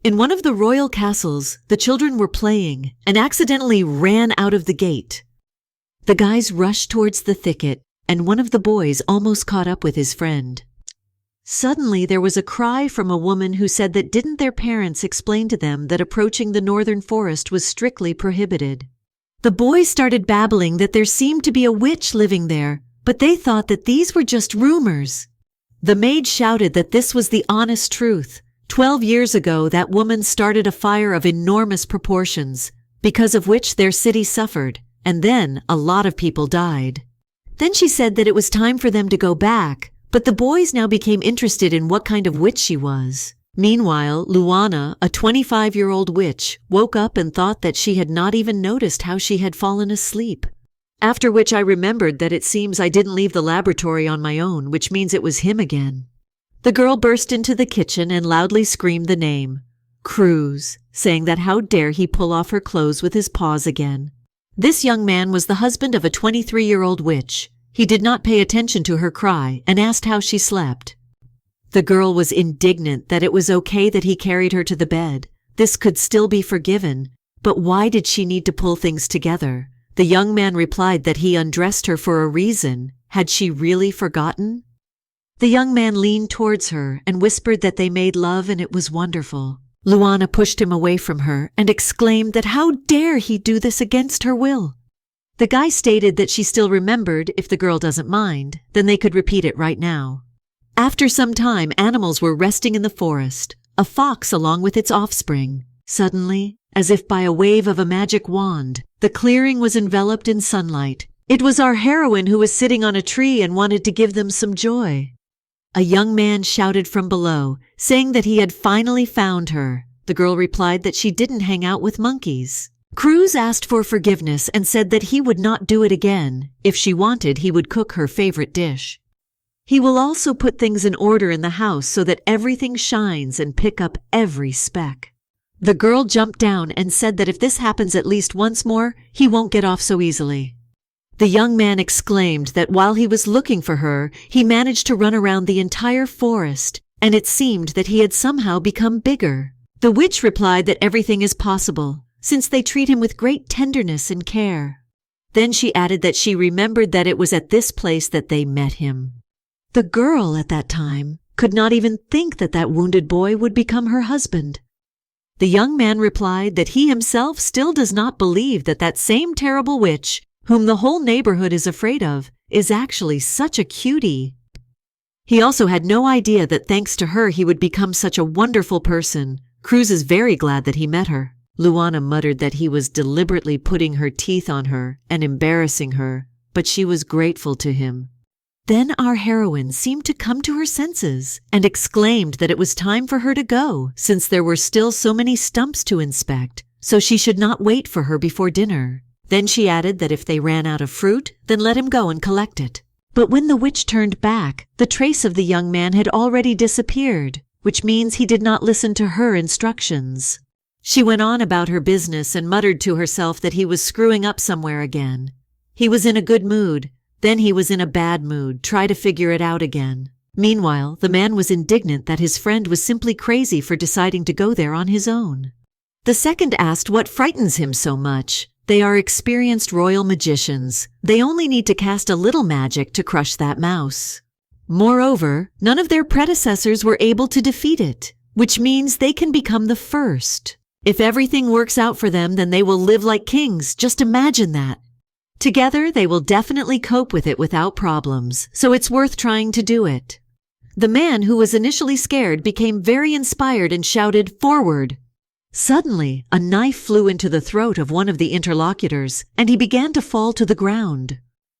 In one of the royal castles, the children were playing and accidentally ran out of the gate. The guys rushed towards the thicket, and one of the boys almost caught up with his friend. Suddenly there was a cry from a woman who said that didn't their parents explain to them that approaching the northern forest was strictly prohibited. The boys started babbling that there seemed to be a witch living there, but they thought that these were just rumors. The maid shouted that this was the honest truth. 12 years ago, that woman started a fire of enormous proportions, because of which their city suffered, and then a lot of people died. Then she said that it was time for them to go back, but the boys now became interested in what kind of witch she was. Meanwhile, Luana, a 25-year-old witch, woke up and thought that she had not even noticed how she had fallen asleep. After which I remembered that it seems I didn't leave the laboratory on my own, which means it was him again. The girl burst into the kitchen and loudly screamed the name, Cruz, saying that how dare he pull off her clothes with his paws again. This young man was the husband of a 23-year-old witch. He did not pay attention to her cry and asked how she slept. The girl was indignant that it was okay that he carried her to the bed. This could still be forgiven, but why did she need to pull things together? The young man replied that he undressed her for a reason. Had she really forgotten? The young man leaned towards her and whispered that they made love and it was wonderful. Luana pushed him away from her and exclaimed that how dare he do this against her will. The guy stated that she still remembered if the girl doesn't mind, then they could repeat it right now. After some time, animals were resting in the forest, a fox along with its offspring. Suddenly, as if by a wave of a magic wand, the clearing was enveloped in sunlight. It was our heroine who was sitting on a tree and wanted to give them some joy. A young man shouted from below, saying that he had finally found her. The girl replied that she didn't hang out with monkeys. Cruz asked for forgiveness and said that he would not do it again. If she wanted, he would cook her favorite dish. He will also put things in order in the house so that everything shines and pick up every speck. The girl jumped down and said that if this happens at least once more, he won't get off so easily. The young man exclaimed that while he was looking for her, he managed to run around the entire forest, and it seemed that he had somehow become bigger. The witch replied that everything is possible, since they treat him with great tenderness and care. Then she added that she remembered that it was at this place that they met him. The girl at that time could not even think that that wounded boy would become her husband. The young man replied that he himself still does not believe that that same terrible witch, whom the whole neighborhood is afraid of, is actually such a cutie. He also had no idea that thanks to her he would become such a wonderful person. Cruz is very glad that he met her. Luana muttered that he was deliberately putting her teeth on her and embarrassing her, but she was grateful to him. Then our heroine seemed to come to her senses and exclaimed that it was time for her to go, since there were still so many stumps to inspect, so she should not wait for her before dinner. Then she added that if they ran out of fruit, then let him go and collect it. But when the witch turned back, the trace of the young man had already disappeared, which means he did not listen to her instructions. She went on about her business and muttered to herself that he was screwing up somewhere again. He was in a good mood, then he was in a bad mood, try to figure it out again. Meanwhile, the man was indignant that his friend was simply crazy for deciding to go there on his own. The second asked what frightens him so much. They are experienced royal magicians. They only need to cast a little magic to crush that mouse. Moreover, none of their predecessors were able to defeat it, which means they can become the first. If everything works out for them, then they will live like kings. Just imagine that. Together, they will definitely cope with it without problems, so it's worth trying to do it. The man who was initially scared became very inspired and shouted, "Forward!" Suddenly, a knife flew into the throat of one of the interlocutors, and he began to fall to the ground.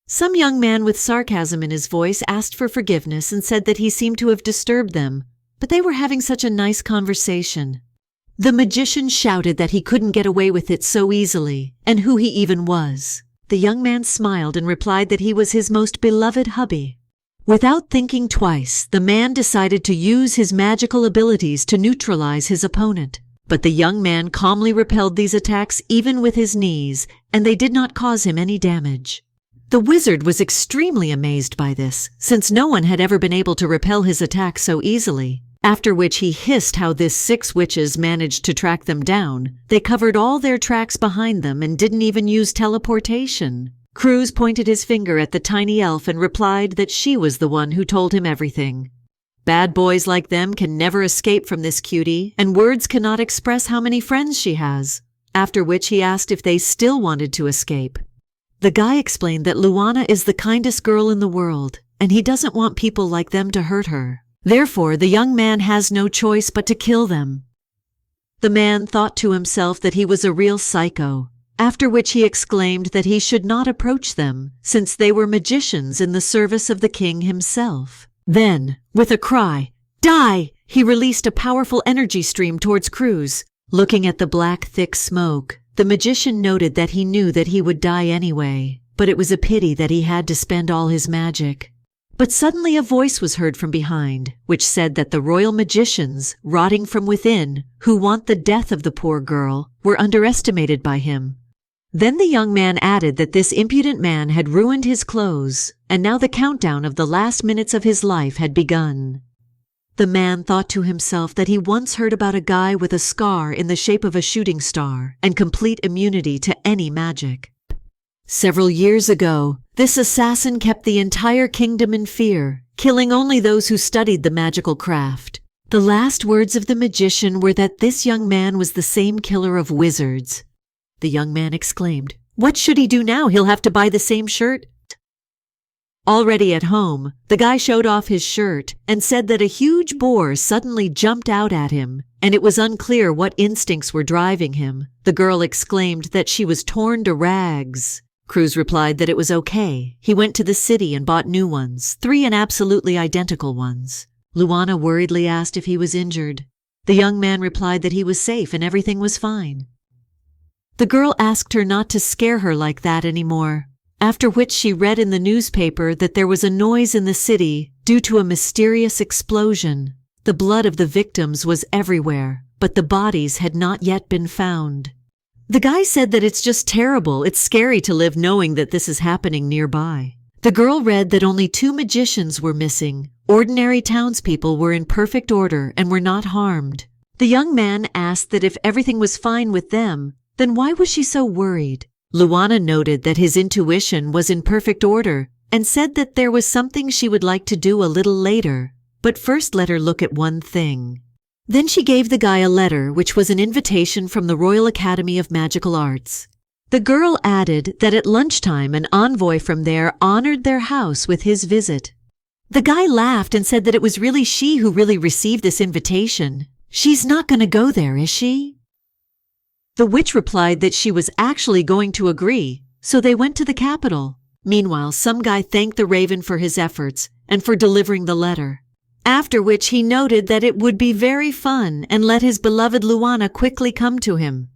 Some young man with sarcasm in his voice asked for forgiveness and said that he seemed to have disturbed them, but they were having such a nice conversation. The magician shouted that he couldn't get away with it so easily, and who he even was. The young man smiled and replied that he was his most beloved hubby. Without thinking twice, the man decided to use his magical abilities to neutralize his opponent. But the young man calmly repelled these attacks even with his knees, and they did not cause him any damage. The wizard was extremely amazed by this, since no one had ever been able to repel his attacks so easily. After which he hissed how this 6 witches managed to track them down. They covered all their tracks behind them and didn't even use teleportation. Cruz pointed his finger at the tiny elf and replied that she was the one who told him everything. Bad boys like them can never escape from this cutie, and words cannot express how many friends she has. After which he asked if they still wanted to escape. The guy explained that Luana is the kindest girl in the world, and he doesn't want people like them to hurt her. Therefore, the young man has no choice but to kill them. The man thought to himself that he was a real psycho, after which he exclaimed that he should not approach them, since they were magicians in the service of the king himself. Then, with a cry, "Die!" he released a powerful energy stream towards Cruz. Looking at the black, thick smoke, the magician noted that he knew that he would die anyway, but it was a pity that he had to spend all his magic. But suddenly a voice was heard from behind, which said that the royal magicians, rotting from within, who want the death of the poor girl, were underestimated by him. Then the young man added that this impudent man had ruined his clothes, and now the countdown of the last minutes of his life had begun. The man thought to himself that he once heard about a guy with a scar in the shape of a shooting star and complete immunity to any magic. Several years ago, this assassin kept the entire kingdom in fear, killing only those who studied the magical craft. The last words of the magician were that this young man was the same killer of wizards. The young man exclaimed, "What should he do now? He'll have to buy the same shirt." Already at home, the guy showed off his shirt and said that a huge boar suddenly jumped out at him, and it was unclear what instincts were driving him. The girl exclaimed that she was torn to rags. Cruz replied that it was okay. He went to the city and bought new ones, 3 and absolutely identical ones. Luana worriedly asked if he was injured. The young man replied that he was safe and everything was fine. The girl asked her not to scare her like that anymore, after which she read in the newspaper that there was a noise in the city due to a mysterious explosion. The blood of the victims was everywhere, but the bodies had not yet been found. The guy said that it's just terrible, it's scary to live knowing that this is happening nearby. The girl read that only 2 magicians were missing. Ordinary townspeople were in perfect order and were not harmed. The young man asked that if everything was fine with them, then why was she so worried? Luana noted that his intuition was in perfect order and said that there was something she would like to do a little later, but first let her look at one thing. Then she gave the guy a letter which was an invitation from the Royal Academy of Magical Arts. The girl added that at lunchtime an envoy from there honored their house with his visit. The guy laughed and said that it was really she who really received this invitation. She's not going to go there, is she? The witch replied that she was actually going to agree, so they went to the capital. Meanwhile, some guy thanked the raven for his efforts and for delivering the letter. After which he noted that it would be very fun and let his beloved Luana quickly come to him.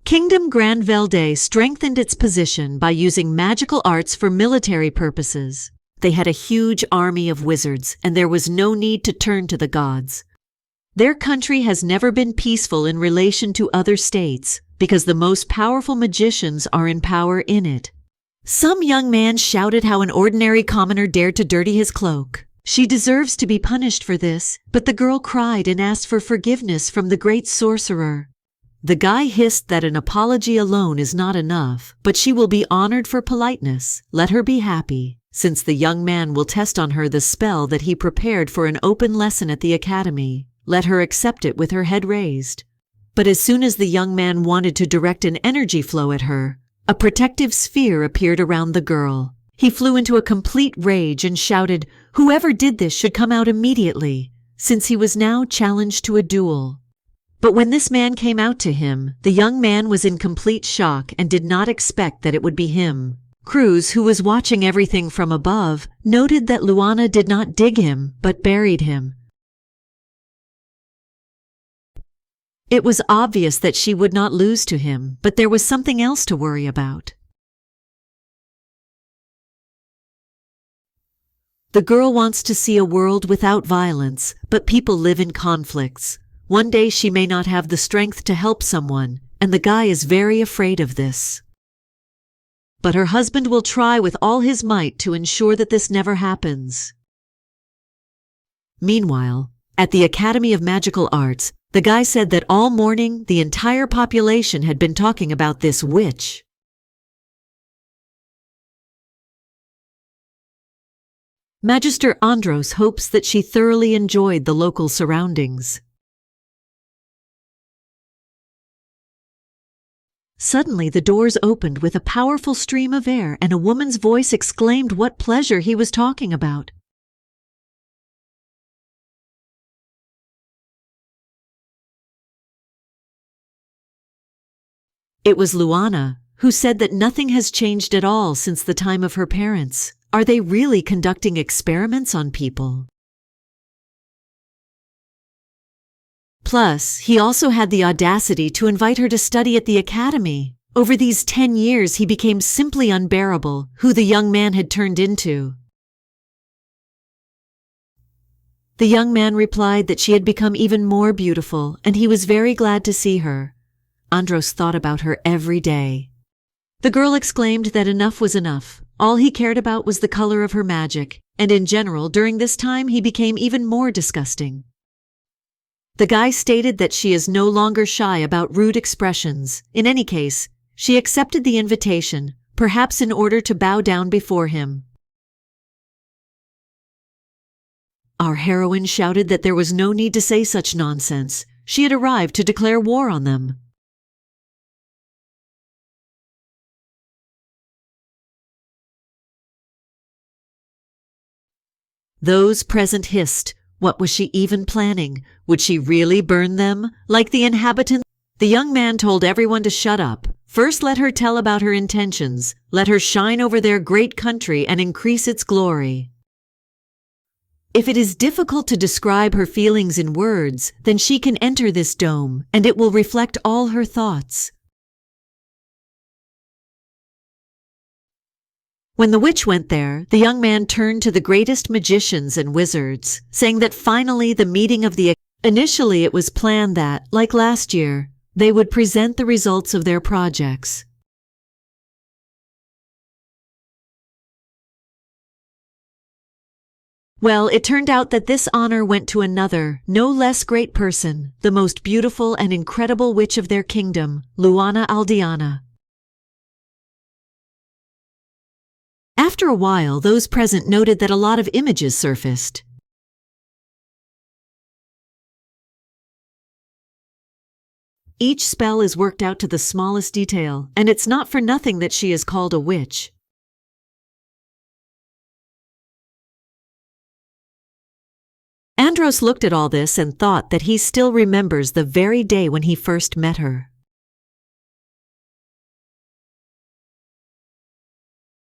Kingdom Grand Velde strengthened its position by using magical arts for military purposes. They had a huge army of wizards, and there was no need to turn to the gods. Their country has never been peaceful in relation to other states, because the most powerful magicians are in power in it. Some young man shouted how an ordinary commoner dared to dirty his cloak. She deserves to be punished for this, but the girl cried and asked for forgiveness from the great sorcerer. The guy hissed that an apology alone is not enough, but she will be honored for politeness. Let her be happy, since the young man will test on her the spell that he prepared for an open lesson at the academy. Let her accept it with her head raised. But as soon as the young man wanted to direct an energy flow at her, a protective sphere appeared around the girl. He flew into a complete rage and shouted, "Whoever did this should come out immediately," since he was now challenged to a duel. But when this man came out to him, the young man was in complete shock and did not expect that it would be him. Cruz, who was watching everything from above, noted that Luana did not dig him, but buried him. It was obvious that she would not lose to him, but there was something else to worry about. The girl wants to see a world without violence, but people live in conflicts. One day she may not have the strength to help someone, and the guy is very afraid of this. But her husband will try with all his might to ensure that this never happens. Meanwhile, At the Academy of Magical Arts, the guy said that all morning the entire population had been talking about this witch. Magister Andros hopes that she thoroughly enjoyed the local surroundings. Suddenly the doors opened with a powerful stream of air, and a woman's voice exclaimed what pleasure he was talking about. It was Luana, who said that nothing has changed at all since the time of her parents. Are they really conducting experiments on people? Plus, he also had the audacity to invite her to study at the academy. Over these 10 years, he became simply unbearable, who the young man had turned into. The young man replied that she had become even more beautiful, and he was very glad to see her. Andros thought about her every day. The girl exclaimed that enough was enough. All he cared about was the color of her magic, and in general, during this time, he became even more disgusting. The guy stated that she is no longer shy about rude expressions. In any case, she accepted the invitation, perhaps in order to bow down before him. Our heroine shouted that there was no need to say such nonsense. She had arrived to declare war on them. Those present hissed. What was she even planning? Would she really burn them, like the inhabitants? The young man told everyone to shut up. First let her tell about her intentions. Let her shine over their great country and increase its glory. If it is difficult to describe her feelings in words, then she can enter this dome, and it will reflect all her thoughts. When the witch went there, the young man turned to the greatest magicians and wizards, saying that finally the meeting of the... Initially it was planned that, like last year, they would present the results of their projects. Well, it turned out that this honor went to another, no less great person, the most beautiful and incredible witch of their kingdom, Luana Aldeana. After a while, those present noted that a lot of images surfaced. Each spell is worked out to the smallest detail, and it's not for nothing that she is called a witch. Andros looked at all this and thought that he still remembers the very day when he first met her.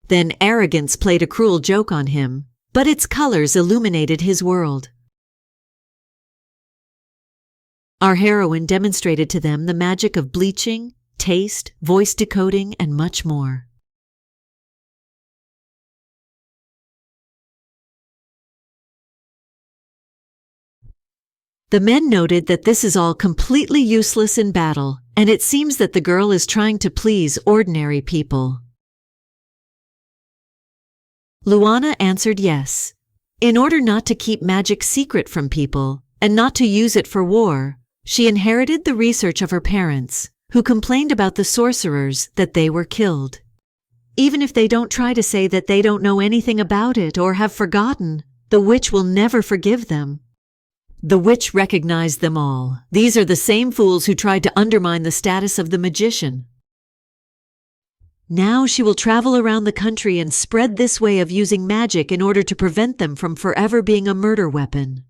Then arrogance played a cruel joke on him, but its colors illuminated his world. Our heroine demonstrated to them the magic of bleaching, taste, voice decoding, and much more. The men noted that this is all completely useless in battle, and it seems that the girl is trying to please ordinary people. Luana answered yes. In order not to keep magic secret from people, and not to use it for war, she inherited the research of her parents, who complained about the sorcerers that they were killed. Even if they don't try to say that they don't know anything about it or have forgotten, the witch will never forgive them. The witch recognized them all. These are the same fools who tried to undermine the status of the magician. Now she will travel around the country and spread this way of using magic in order to prevent them from forever being a murder weapon.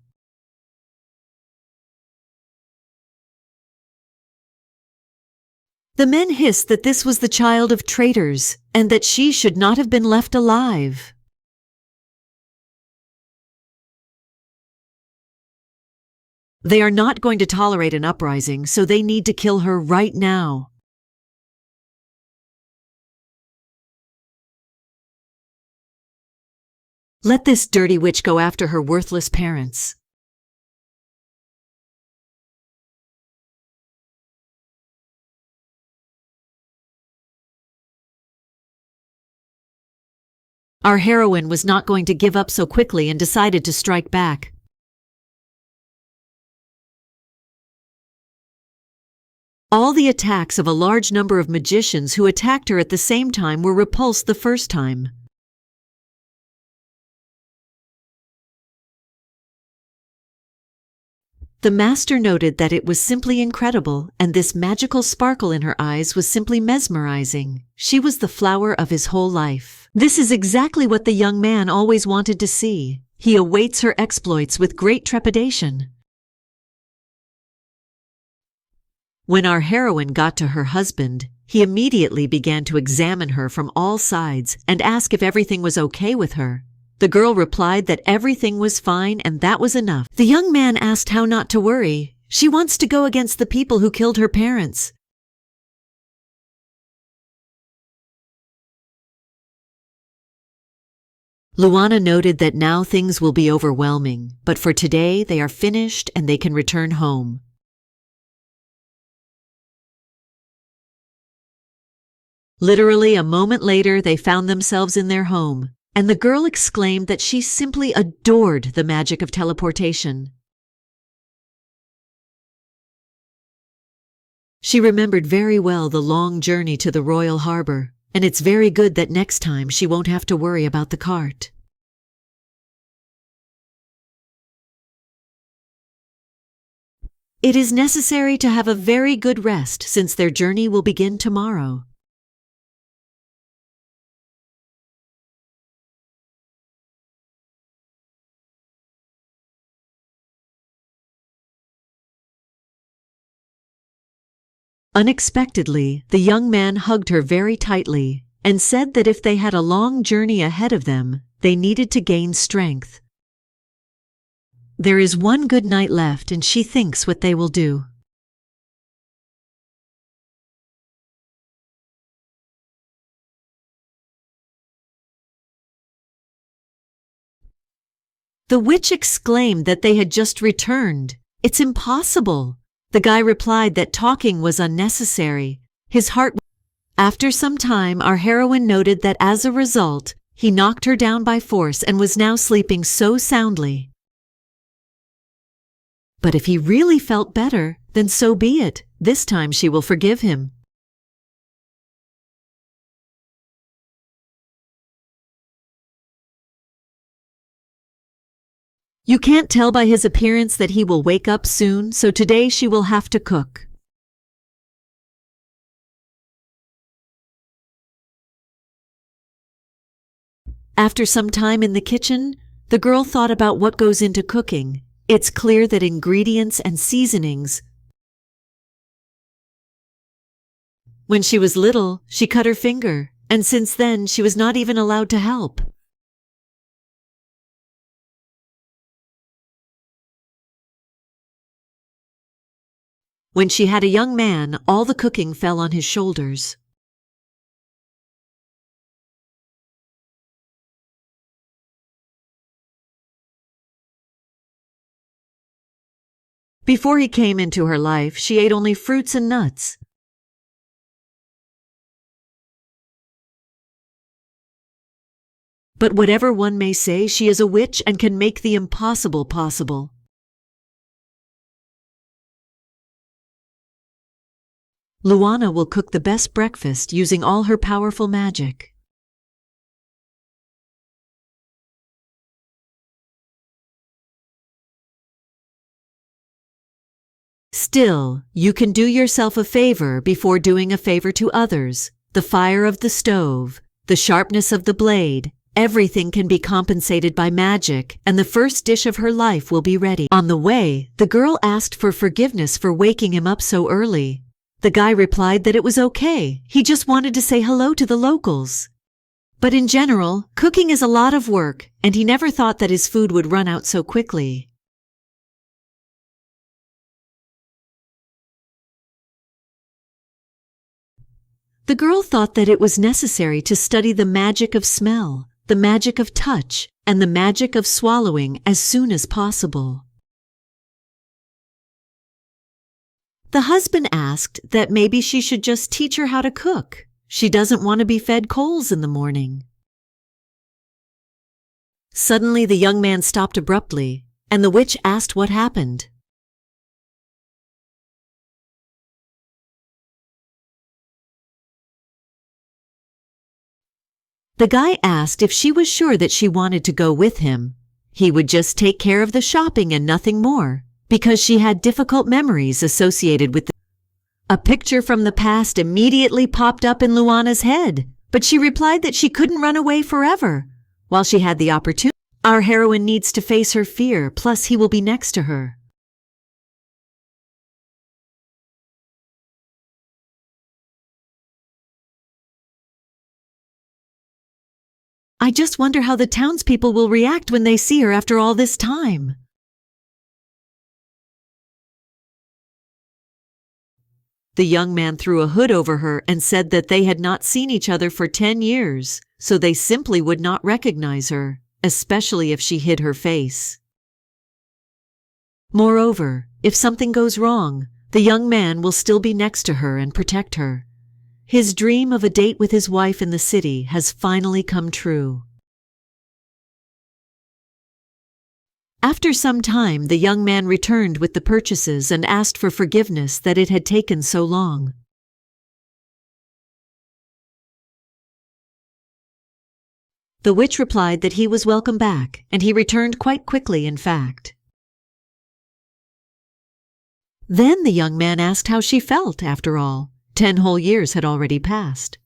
The men hissed that this was the child of traitors, and that she should not have been left alive. They are not going to tolerate an uprising, so they need to kill her right now. Let this dirty witch go after her worthless parents. Our heroine was not going to give up so quickly and decided to strike back. All the attacks of a large number of magicians who attacked her at the same time were repulsed the first time. The master noted that it was simply incredible, and this magical sparkle in her eyes was simply mesmerizing. She was the flower of his whole life. This is exactly what the young man always wanted to see. He awaits her exploits with great trepidation. When our heroine got to her husband, he immediately began to examine her from all sides and ask if everything was okay with her. The girl replied that everything was fine and that was enough. The young man asked how not to worry. She wants to go against the people who killed her parents. Luana noted that now things will be overwhelming, but for today they are finished and they can return home. Literally a moment later, they found themselves in their home, and the girl exclaimed that she simply adored the magic of teleportation. She remembered very well the long journey to the royal harbor, and it's very good that next time she won't have to worry about the cart. It is necessary to have a very good rest since their journey will begin tomorrow. Unexpectedly, the young man hugged her very tightly and said that if they had a long journey ahead of them, they needed to gain strength. There is one good night left and she thinks what they will do. The witch exclaimed that they had just returned. It's impossible. The guy replied that talking was unnecessary. His heart. After some time, our heroine noted that as a result, he knocked her down by force and was now sleeping so soundly. But if he really felt better, then so be it. This time she will forgive him. You can't tell by his appearance that he will wake up soon, so today she will have to cook. After some time in the kitchen, the girl thought about what goes into cooking. It's clear that ingredients and seasonings. When she was little, she cut her finger, and since then she was not even allowed to help. When she had a young man, all the cooking fell on his shoulders. Before he came into her life, she ate only fruits and nuts. But whatever one may say, she is a witch and can make the impossible possible. Luana will cook the best breakfast using all her powerful magic. Still, you can do yourself a favor before doing a favor to others. The fire of the stove, the sharpness of the blade, everything can be compensated by magic, and the first dish of her life will be ready. On the way, the girl asked for forgiveness for waking him up so early. The guy replied that it was okay. He just wanted to say hello to the locals. But in general, cooking is a lot of work, and he never thought that his food would run out so quickly. The girl thought that it was necessary to study the magic of smell, the magic of touch, and the magic of swallowing as soon as possible. The husband asked that maybe she should just teach her how to cook. She doesn't want to be fed coals in the morning. Suddenly the young man stopped abruptly, and the witch asked what happened. The guy asked if she was sure that she wanted to go with him. He would just take care of the shopping and nothing more, because she had difficult memories associated with A picture from the past immediately popped up in Luana's head, but she replied that she couldn't run away forever. While she had the opportunity, our heroine needs to face her fear, plus he will be next to her. I just wonder how the townspeople will react when they see her after all this time. The young man threw a hood over her and said that they had not seen each other for 10 years, so they simply would not recognize her, especially if she hid her face. Moreover, if something goes wrong, the young man will still be next to her and protect her. His dream of a date with his wife in the city has finally come true. After some time, the young man returned with the purchases and asked for forgiveness that it had taken so long. The witch replied that he was welcome back, and he returned quite quickly, in fact. Then the young man asked how she felt, after all. 10 whole years had already passed.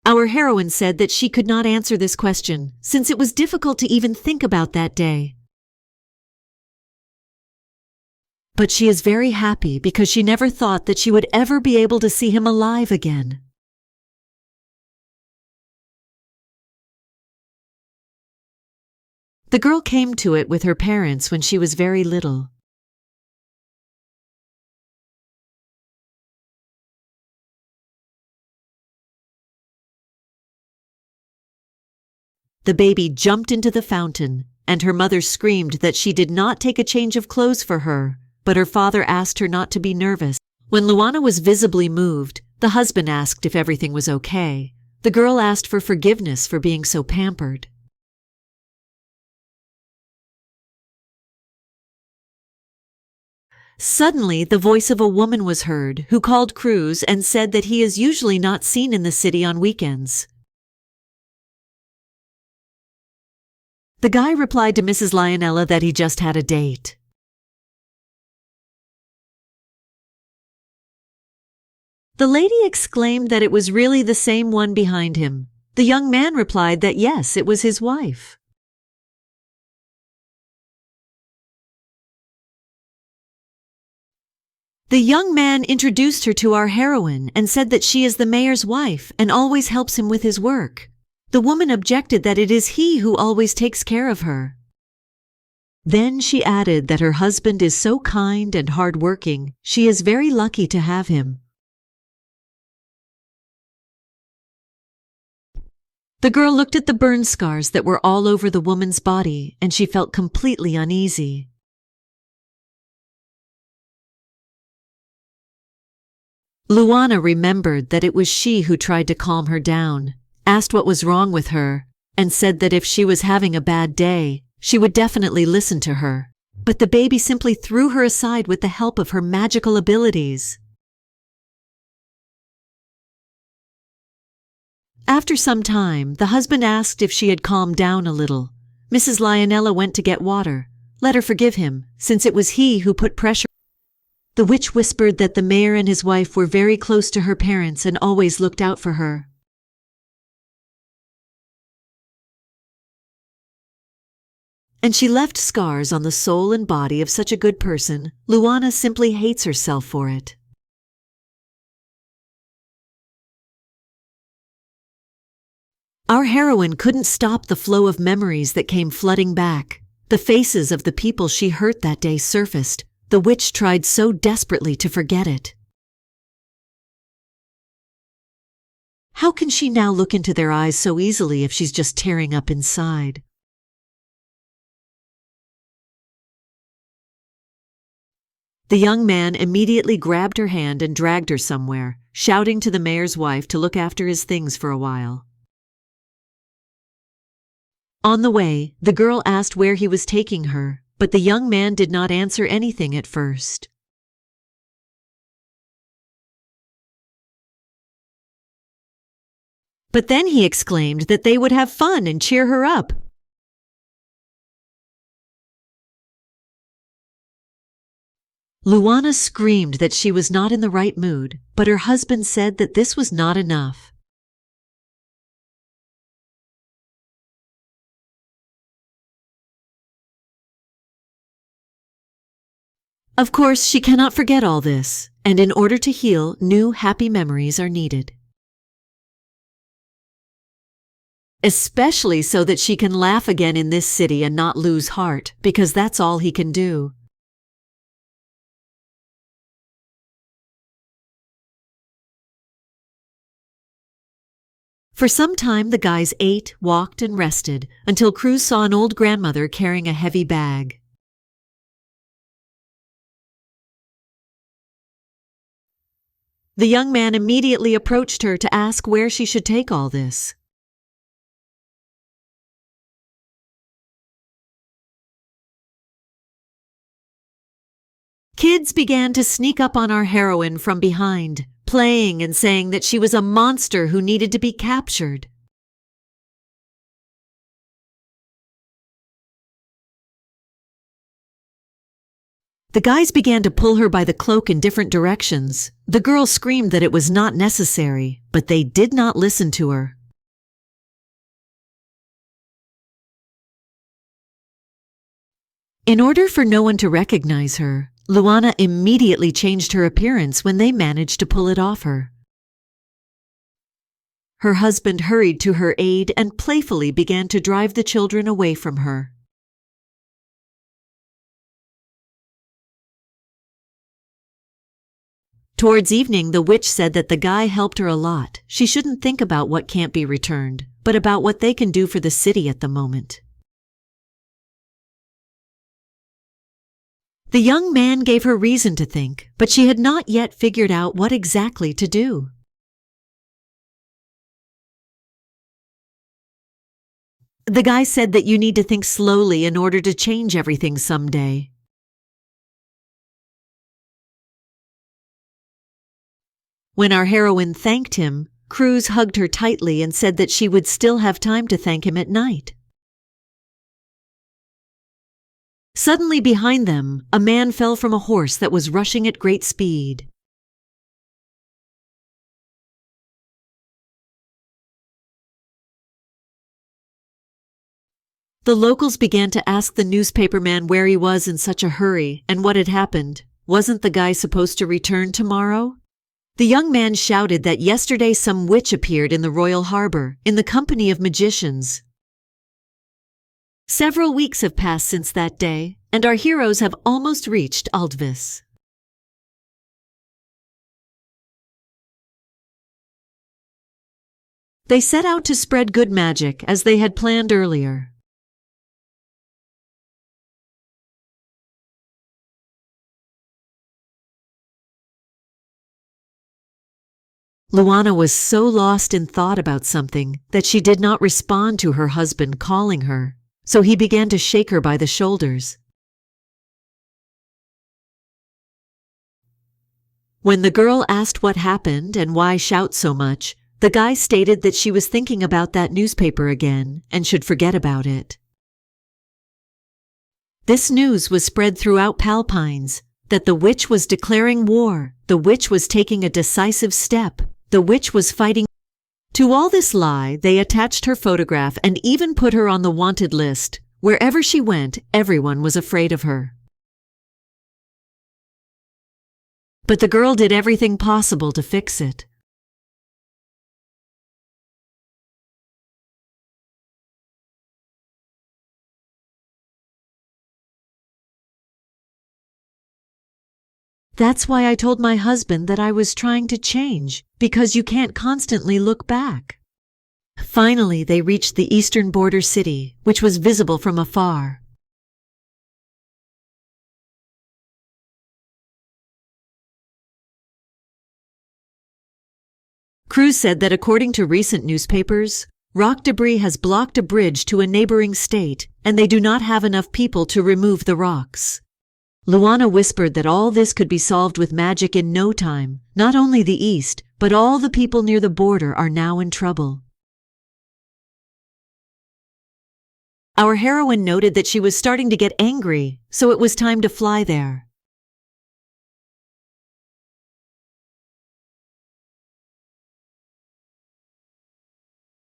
Our heroine said that she could not answer this question, since it was difficult to even think about that day. But she is very happy because she never thought that she would ever be able to see him alive again. The girl came to it with her parents when she was very little. The baby jumped into the fountain, and her mother screamed that she did not take a change of clothes for her, but her father asked her not to be nervous. When Luana was visibly moved, the husband asked if everything was okay. The girl asked for forgiveness for being so pampered. Suddenly, the voice of a woman was heard, who called Cruz and said that he is usually not seen in the city on weekends. The guy replied to Mrs. Lionella that he just had a date. The lady exclaimed that it was really the same one behind him. The young man replied that yes, it was his wife. The young man introduced her to our heroine and said that she is the mayor's wife and always helps him with his work. The woman objected that it is he who always takes care of her. Then she added that her husband is so kind and hard-working, she is very lucky to have him. The girl looked at the burn scars that were all over the woman's body, and she felt completely uneasy. Luana remembered that it was she who tried to calm her down, asked what was wrong with her, and said that if she was having a bad day, she would definitely listen to her. But the baby simply threw her aside with the help of her magical abilities. After some time, the husband asked if she had calmed down a little. Mrs. Lionella went to get water. Let her forgive him, since it was he who put pressure. The witch whispered that the mayor and his wife were very close to her parents and always looked out for her. And she left scars on the soul and body of such a good person, Luana simply hates herself for it. Our heroine couldn't stop the flow of memories that came flooding back. The faces of the people she hurt that day surfaced. The witch tried so desperately to forget it. How can she now look into their eyes so easily if she's just tearing up inside? The young man immediately grabbed her hand and dragged her somewhere, shouting to the mayor's wife to look after his things for a while. On the way, the girl asked where he was taking her, but the young man did not answer anything at first. But then he exclaimed that they would have fun and cheer her up. Luana screamed that she was not in the right mood, but her husband said that this was not enough. Of course, she cannot forget all this, and in order to heal, new happy memories are needed. Especially so that she can laugh again in this city and not lose heart, because that's all he can do. For some time, the guys ate, walked, and rested, until Cruz saw an old grandmother carrying a heavy bag. The young man immediately approached her to ask where she should take all this. Kids began to sneak up on our heroine from behind, playing and saying that she was a monster who needed to be captured. The guys began to pull her by the cloak in different directions. The girl screamed that it was not necessary, but they did not listen to her. In order for no one to recognize her, Luana immediately changed her appearance when they managed to pull it off her. Her husband hurried to her aid and playfully began to drive the children away from her. Towards evening, the witch said that the guy helped her a lot. She shouldn't think about what can't be returned, but about what they can do for the city at the moment. The young man gave her reason to think, but she had not yet figured out what exactly to do. The guy said that you need to think slowly in order to change everything someday. When our heroine thanked him, Cruz hugged her tightly and said that she would still have time to thank him at night. Suddenly behind them, a man fell from a horse that was rushing at great speed. The locals began to ask the newspaperman where he was in such a hurry and what had happened. Wasn't the guy supposed to return tomorrow? The young man shouted that yesterday some witch appeared in the royal harbor, in the company of magicians. Several weeks have passed since that day, and our heroes have almost reached Aldvis. They set out to spread good magic as they had planned earlier. Luana was so lost in thought about something that she did not respond to her husband calling her, so he began to shake her by the shoulders. When the girl asked what happened and why shout so much, the guy stated that she was thinking about that newspaper again and should forget about it. This news was spread throughout Palpines, that the witch was declaring war, the witch was taking a decisive step, the witch was fighting. To all this lie, they attached her photograph and even put her on the wanted list. Wherever she went, everyone was afraid of her. But the girl did everything possible to fix it. That's why I told my husband that I was trying to change, because you can't constantly look back. Finally, they reached the eastern border city, which was visible from afar. Cruz said that according to recent newspapers, rock debris has blocked a bridge to a neighboring state, and they do not have enough people to remove the rocks. Luana whispered that all this could be solved with magic in no time. Not only the East, but all the people near the border are now in trouble. Our heroine noted that she was starting to get angry, so it was time to fly there.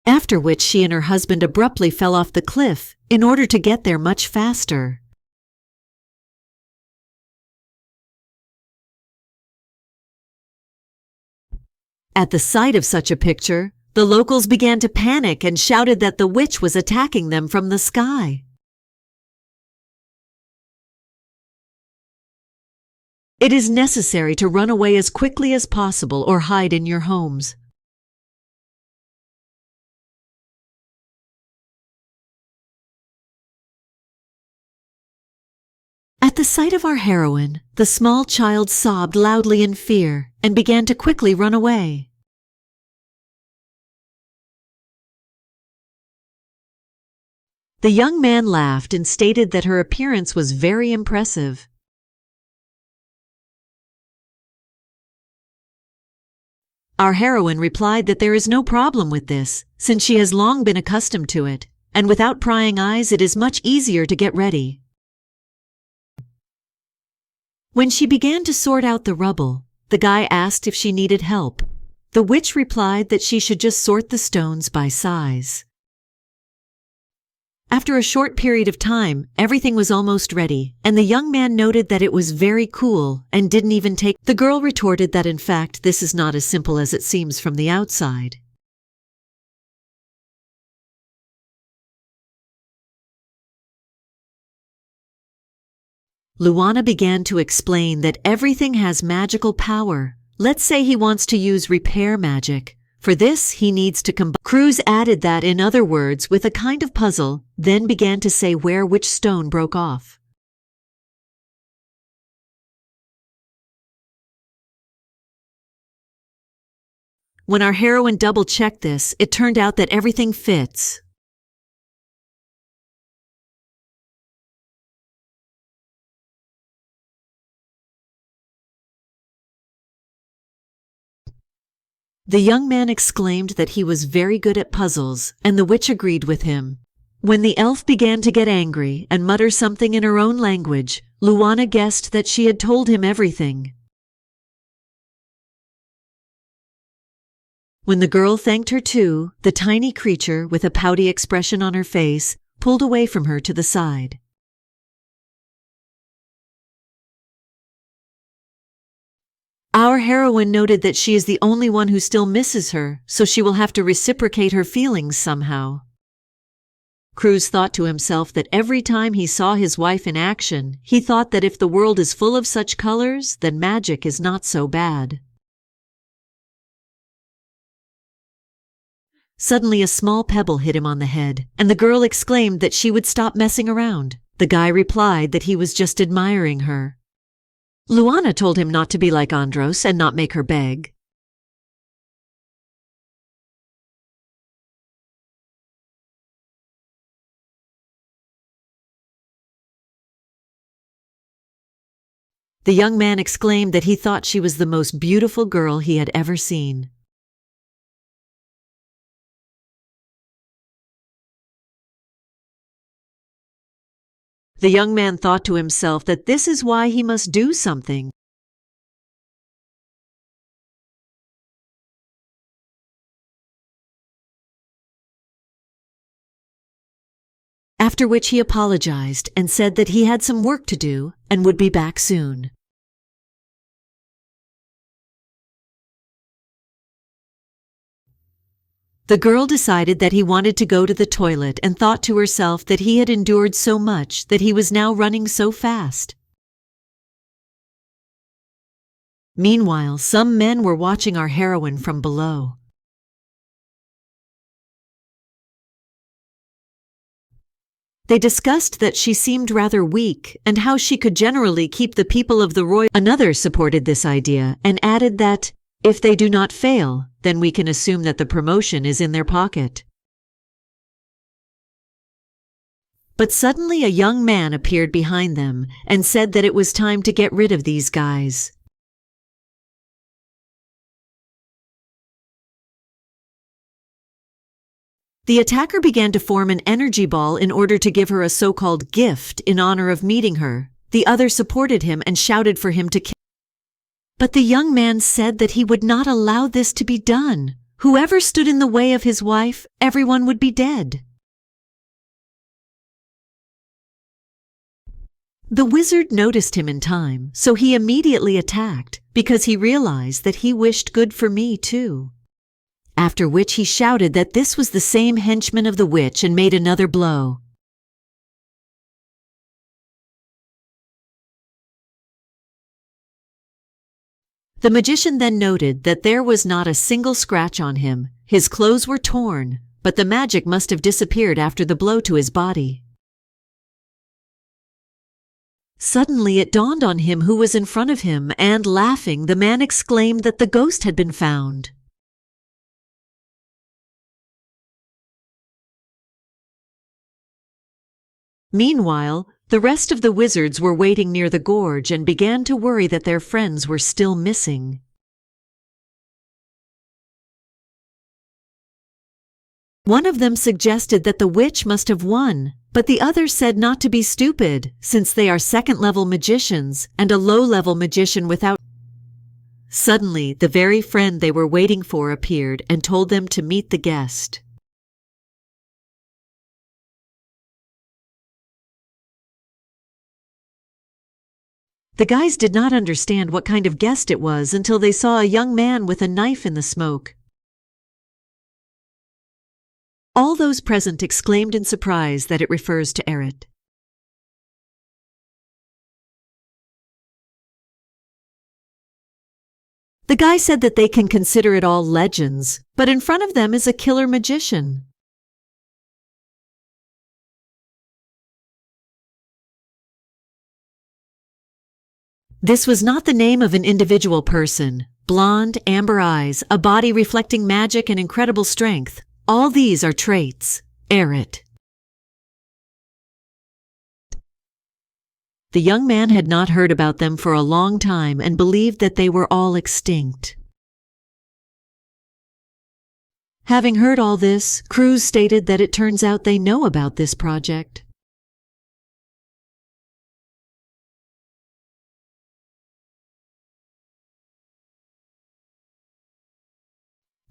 After which she and her husband abruptly fell off the cliff in order to get there much faster. At the sight of such a picture, the locals began to panic and shouted that the witch was attacking them from the sky. It is necessary to run away as quickly as possible or hide in your homes. At the sight of our heroine, the small child sobbed loudly in fear and began to quickly run away. The young man laughed and stated that her appearance was very impressive. Our heroine replied that there is no problem with this, since she has long been accustomed to it, and without prying eyes it is much easier to get ready. When she began to sort out the rubble, the guy asked if she needed help. The witch replied that she should just sort the stones by size. After a short period of time, everything was almost ready, and the young man noted that it was very cool and didn't even take. The girl retorted that in fact this is not as simple as it seems from the outside. Luana began to explain that everything has magical power. Let's say he wants to use repair magic. For this, he needs to combine. Cruz added that, in other words, with a kind of puzzle, then began to say where which stone broke off. When our heroine double-checked this, it turned out that everything fits. The young man exclaimed that he was very good at puzzles, and the witch agreed with him. When the elf began to get angry and mutter something in her own language, Luana guessed that she had told him everything. When the girl thanked her too, the tiny creature, with a pouty expression on her face, pulled away from her to the side. Our heroine noted that she is the only one who still misses her, so she will have to reciprocate her feelings somehow. Cruz thought to himself that every time he saw his wife in action, he thought that if the world is full of such colors, then magic is not so bad. Suddenly a small pebble hit him on the head, and the girl exclaimed that she would stop messing around. The guy replied that he was just admiring her. Luana told him not to be like Andros and not make her beg. The young man exclaimed that he thought she was the most beautiful girl he had ever seen. The young man thought to himself that this is why he must do something. After which he apologized and said that he had some work to do and would be back soon. The girl decided that he wanted to go to the toilet and thought to herself that he had endured so much that he was now running so fast. Meanwhile, some men were watching our heroine from below. They discussed that she seemed rather weak and how she could generally keep the people of the royal. Another supported this idea and added that, if they do not fail, then we can assume that the promotion is in their pocket. But suddenly a young man appeared behind them and said that it was time to get rid of these guys. The attacker began to form an energy ball in order to give her a so-called gift in honor of meeting her. The other supported him and shouted for him to kill. But the young man said that he would not allow this to be done. Whoever stood in the way of his wife, everyone would be dead. The wizard noticed him in time, so he immediately attacked, because he realized that he wished good for me too. After which he shouted that this was the same henchman of the witch and made another blow. The magician then noted that there was not a single scratch on him. His clothes were torn, but the magic must have disappeared after the blow to his body. Suddenly it dawned on him who was in front of him, and laughing, the man exclaimed that the ghost had been found. Meanwhile, the rest of the wizards were waiting near the gorge and began to worry that their friends were still missing. One of them suggested that the witch must have won, but the others said not to be stupid, since they are second-level magicians and a low-level magician without. Suddenly, the very friend they were waiting for appeared and told them to meet the guest. The guys did not understand what kind of guest it was until they saw a young man with a knife in the smoke. All those present exclaimed in surprise that it refers to Eret. The guy said that they can consider it all legends, but in front of them is a killer magician. This was not the name of an individual person. Blonde, amber eyes, a body reflecting magic and incredible strength. All these are traits. Eret. The young man had not heard about them for a long time and believed that they were all extinct. Having heard all this, Cruz stated that it turns out they know about this project.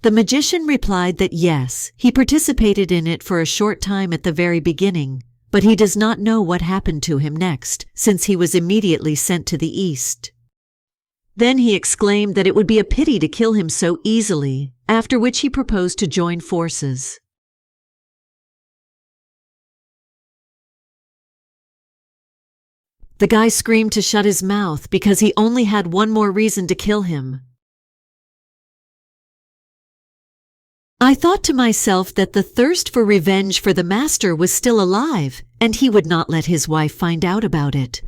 The magician replied that yes, he participated in it for a short time at the very beginning, but he does not know what happened to him next, since he was immediately sent to the east. Then he exclaimed that it would be a pity to kill him so easily, after which he proposed to join forces. The guy screamed to shut his mouth because he only had one more reason to kill him. I thought to myself that the thirst for revenge for the master was still alive, and he would not let his wife find out about it.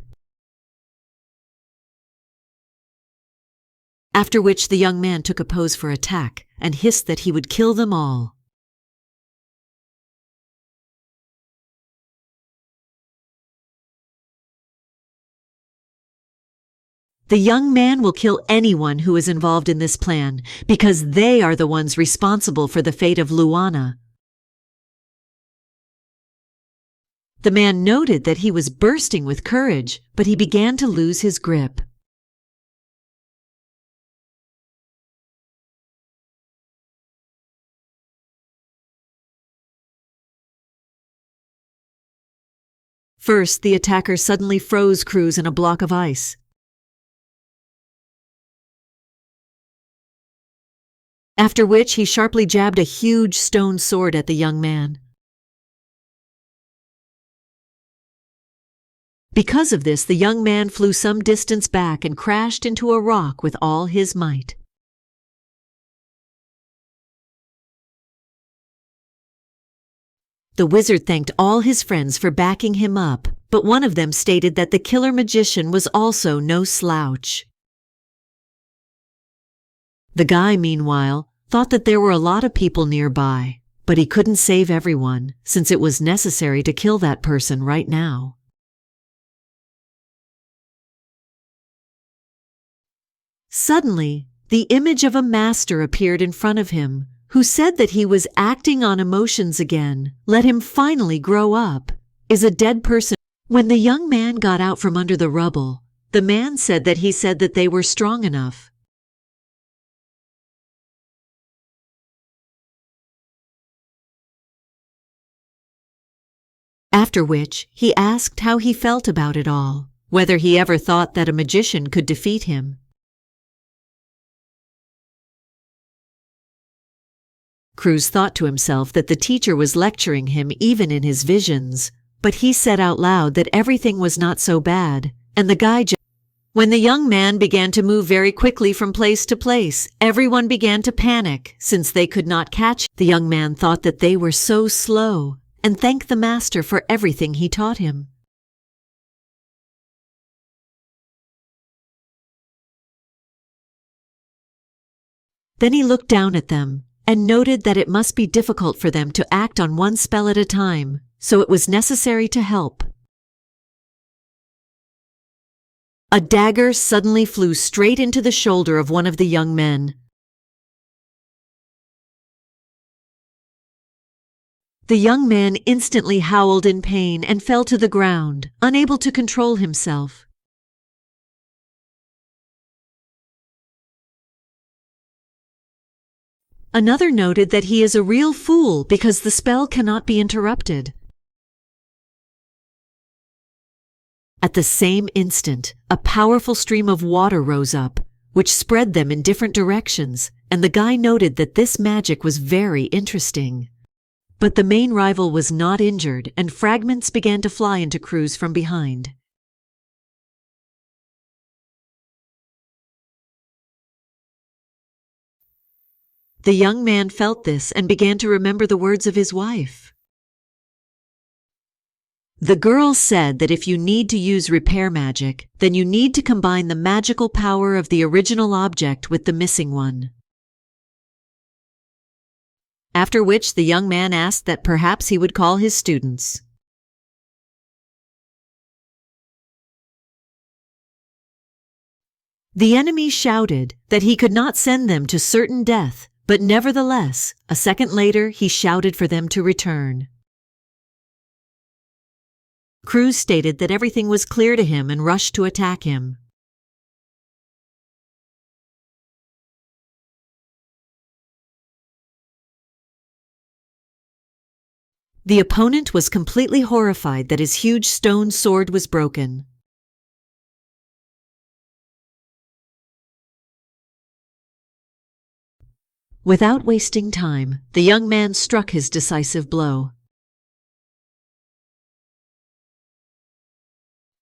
After which the young man took a pose for attack and hissed that he would kill them all. The young man will kill anyone who is involved in this plan, because they are the ones responsible for the fate of Luana. The man noted that he was bursting with courage, but he began to lose his grip. First, the attacker suddenly froze Cruz in a block of ice. After which he sharply jabbed a huge stone sword at the young man. Because of this, the young man flew some distance back and crashed into a rock with all his might. The wizard thanked all his friends for backing him up, but one of them stated that the killer magician was also no slouch. The guy, meanwhile, thought that there were a lot of people nearby, but he couldn't save everyone, since it was necessary to kill that person right now. Suddenly, the image of a master appeared in front of him, who said that he was acting on emotions again, let him finally grow up, is a dead person. When the young man got out from under the rubble, the man said that they were strong enough. After which, he asked how he felt about it all, whether he ever thought that a magician could defeat him. Cruz thought to himself that the teacher was lecturing him even in his visions, but he said out loud that everything was not so bad, and the guy just... When the young man began to move very quickly from place to place, everyone began to panic, since they could not catch him. The young man thought that they were so slow, and thanked the master for everything he taught him. Then he looked down at them, and noted that it must be difficult for them to act on one spell at a time, so it was necessary to help. A dagger suddenly flew straight into the shoulder of one of the young men. The young man instantly howled in pain and fell to the ground, unable to control himself. Another noted that he is a real fool because the spell cannot be interrupted. At the same instant, a powerful stream of water rose up, which spread them in different directions, and the guy noted that this magic was very interesting. But the main rival was not injured, and fragments began to fly into Cruz from behind. The young man felt this and began to remember the words of his wife. The girl said that if you need to use repair magic, then you need to combine the magical power of the original object with the missing one. After which the young man asked that perhaps he would call his students. The enemy shouted that he could not send them to certain death, but nevertheless, a second later he shouted for them to return. Cruz stated that everything was clear to him and rushed to attack him. The opponent was completely horrified that his huge stone sword was broken. Without wasting time, the young man struck his decisive blow.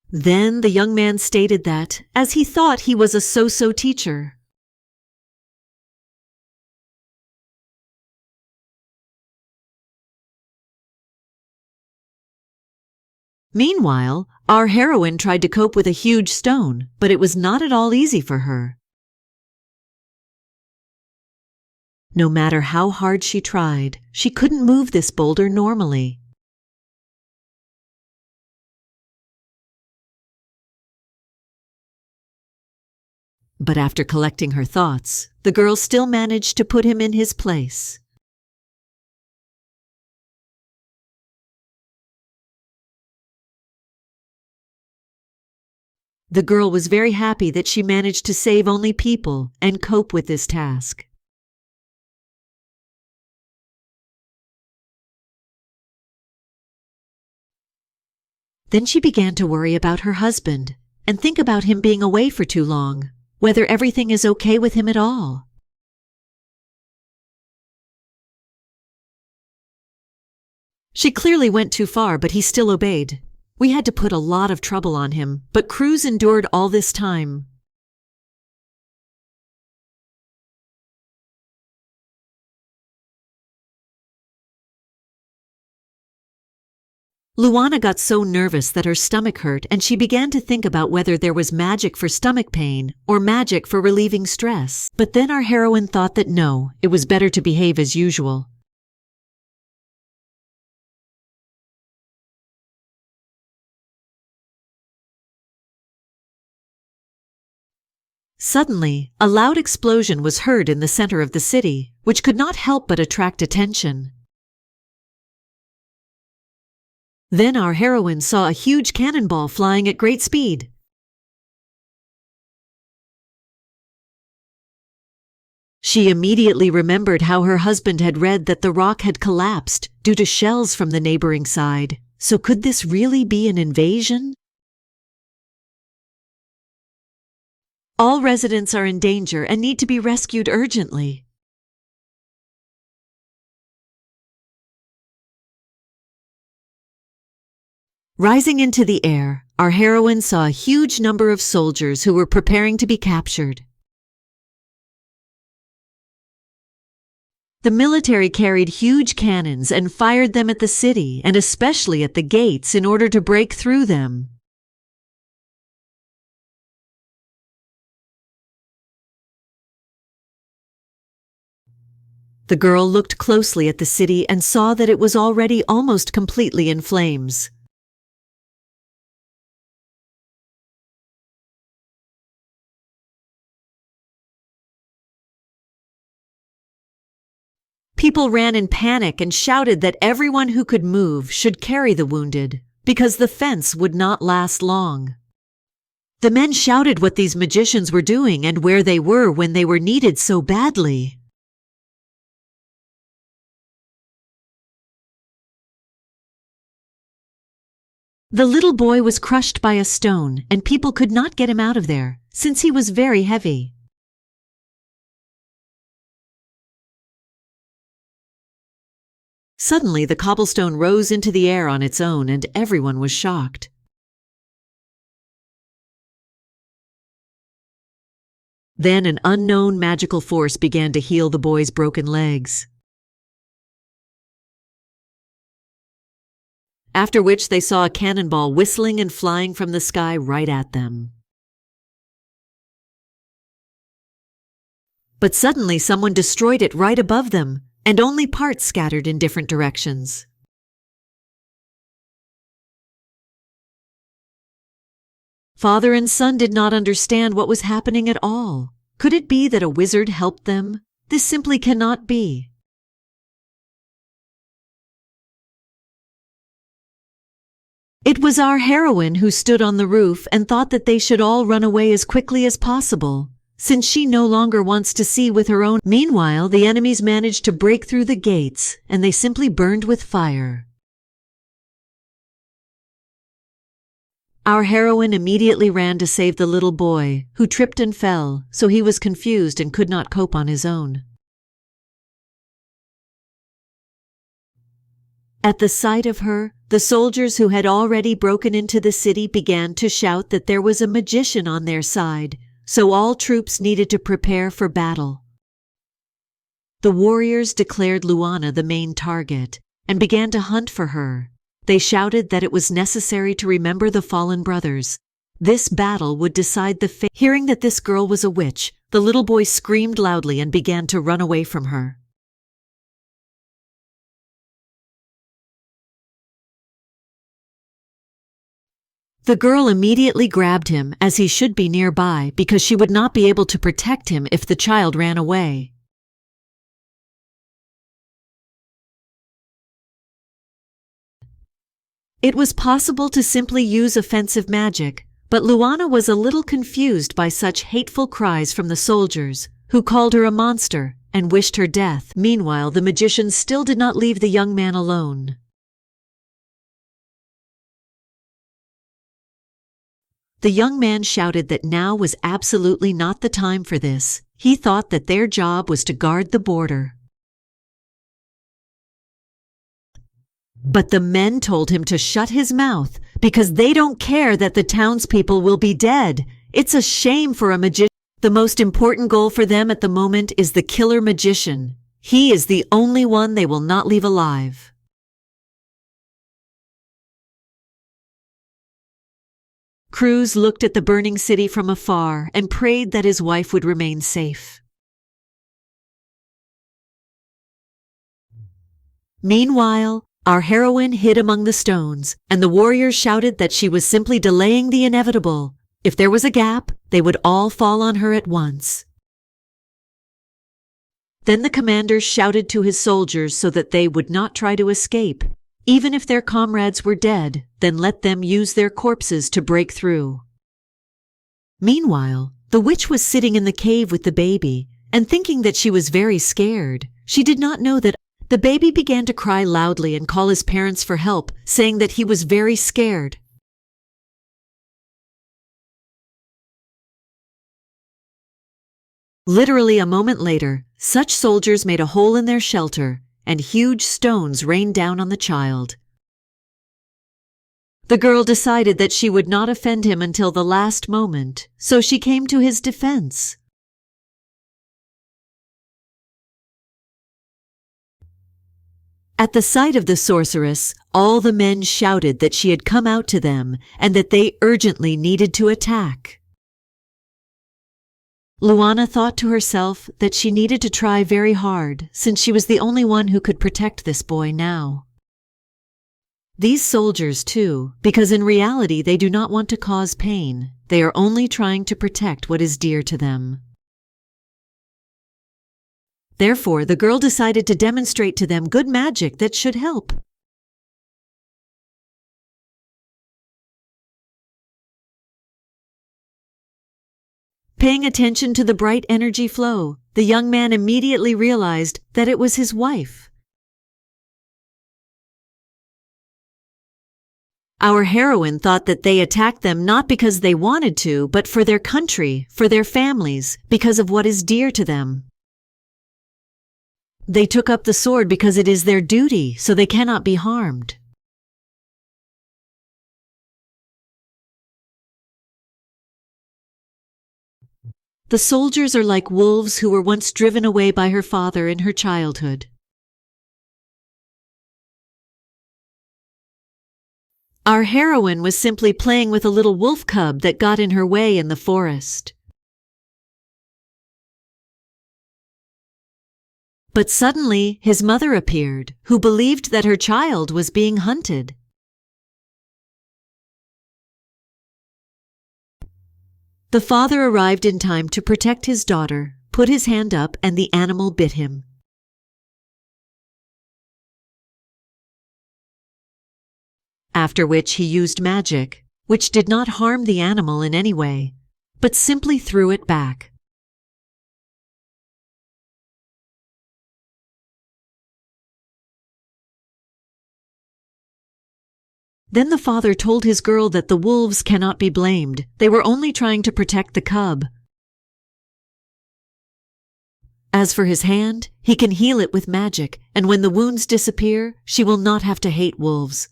Then the young man stated that, as he thought he was a so-so teacher, meanwhile, our heroine tried to cope with a huge stone, but it was not at all easy for her. No matter how hard she tried, she couldn't move this boulder normally. But after collecting her thoughts, the girl still managed to put him in his place. The girl was very happy that she managed to save only people and cope with this task. Then she began to worry about her husband and think about him being away for too long, whether everything is okay with him at all. She clearly went too far, but he still obeyed. We had to put a lot of trouble on him, but Cruz endured all this time. Luana got so nervous that her stomach hurt, and she began to think about whether there was magic for stomach pain or magic for relieving stress. But then our heroine thought that no, it was better to behave as usual. Suddenly, a loud explosion was heard in the center of the city, which could not help but attract attention. Then our heroine saw a huge cannonball flying at great speed. She immediately remembered how her husband had read that the rock had collapsed due to shells from the neighboring side. So could this really be an invasion? All residents are in danger and need to be rescued urgently. Rising into the air, our heroine saw a huge number of soldiers who were preparing to be captured. The military carried huge cannons and fired them at the city and especially at the gates in order to break through them. The girl looked closely at the city and saw that it was already almost completely in flames. People ran in panic and shouted that everyone who could move should carry the wounded, because the fence would not last long. The men shouted what these magicians were doing and where they were when they were needed so badly. The little boy was crushed by a stone, and people could not get him out of there, since he was very heavy. Suddenly, the cobblestone rose into the air on its own, and everyone was shocked. Then an unknown magical force began to heal the boy's broken legs. After which they saw a cannonball whistling and flying from the sky right at them. But suddenly someone destroyed it right above them, and only parts scattered in different directions. Father and son did not understand what was happening at all. Could it be that a wizard helped them? This simply cannot be. It was our heroine who stood on the roof and thought that they should all run away as quickly as possible, since she no longer wants to see with her own. Meanwhile, the enemies managed to break through the gates, and they simply burned with fire. Our heroine immediately ran to save the little boy, who tripped and fell, so he was confused and could not cope on his own. At the sight of her, the soldiers who had already broken into the city began to shout that there was a magician on their side, so all troops needed to prepare for battle. The warriors declared Luana the main target and began to hunt for her. They shouted that it was necessary to remember the fallen brothers. This battle would decide the fate. Hearing that this girl was a witch, the little boy screamed loudly and began to run away from her. The girl immediately grabbed him, as he should be nearby, because she would not be able to protect him if the child ran away. It was possible to simply use offensive magic, but Luana was a little confused by such hateful cries from the soldiers, who called her a monster and wished her death. Meanwhile, the magician still did not leave the young man alone. The young man shouted that now was absolutely not the time for this. He thought that their job was to guard the border. But the men told him to shut his mouth because they don't care that the townspeople will be dead. It's a shame for a magician. The most important goal for them at the moment is the killer magician. He is the only one they will not leave alive. Cruz looked at the burning city from afar and prayed that his wife would remain safe. Meanwhile, our heroine hid among the stones, and the warriors shouted that she was simply delaying the inevitable. If there was a gap, they would all fall on her at once. Then the commander shouted to his soldiers so that they would not try to escape. Even if their comrades were dead, then let them use their corpses to break through. Meanwhile, the witch was sitting in the cave with the baby, and thinking that she was very scared. She did not know that the baby began to cry loudly and call his parents for help, saying that he was very scared. Literally a moment later, such soldiers made a hole in their shelter, and huge stones rained down on the child. The girl decided that she would not offend him until the last moment, so she came to his defense. At the sight of the sorceress, all the men shouted that she had come out to them and that they urgently needed to attack. Luana thought to herself that she needed to try very hard, since she was the only one who could protect this boy now. These soldiers, too, because in reality they do not want to cause pain, they are only trying to protect what is dear to them. Therefore, the girl decided to demonstrate to them good magic that should help. Paying attention to the bright energy flow, the young man immediately realized that it was his wife. Our heroine thought that they attacked them not because they wanted to, but for their country, for their families, because of what is dear to them. They took up the sword because it is their duty, so they cannot be harmed. The soldiers are like wolves who were once driven away by her father in her childhood. Our heroine was simply playing with a little wolf cub that got in her way in the forest. But suddenly his mother appeared, who believed that her child was being hunted. The father arrived in time to protect his daughter, put his hand up, and the animal bit him. After which he used magic, which did not harm the animal in any way, but simply threw it back. Then the father told his girl that the wolves cannot be blamed. They were only trying to protect the cub. As for his hand, he can heal it with magic, and when the wounds disappear, she will not have to hate wolves.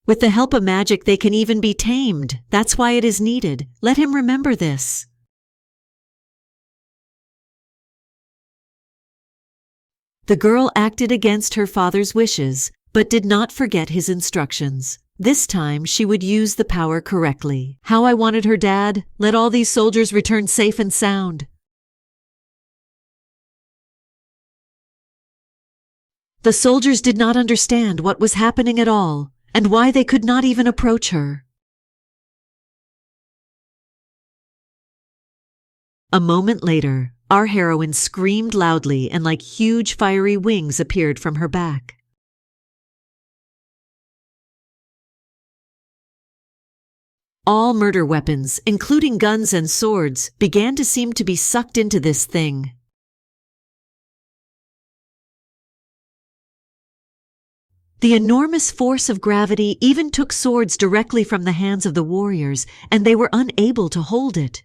With the help of magic, they can even be tamed. That's why it is needed. Let him remember this. The girl acted against her father's wishes, but did not forget his instructions. This time she would use the power correctly. How I wanted her dad. Let all these soldiers return safe and sound. The soldiers did not understand what was happening at all, and why they could not even approach her. A moment later, our heroine screamed loudly and like huge fiery wings appeared from her back. All murder weapons, including guns and swords, began to seem to be sucked into this thing. The enormous force of gravity even took swords directly from the hands of the warriors, and they were unable to hold it.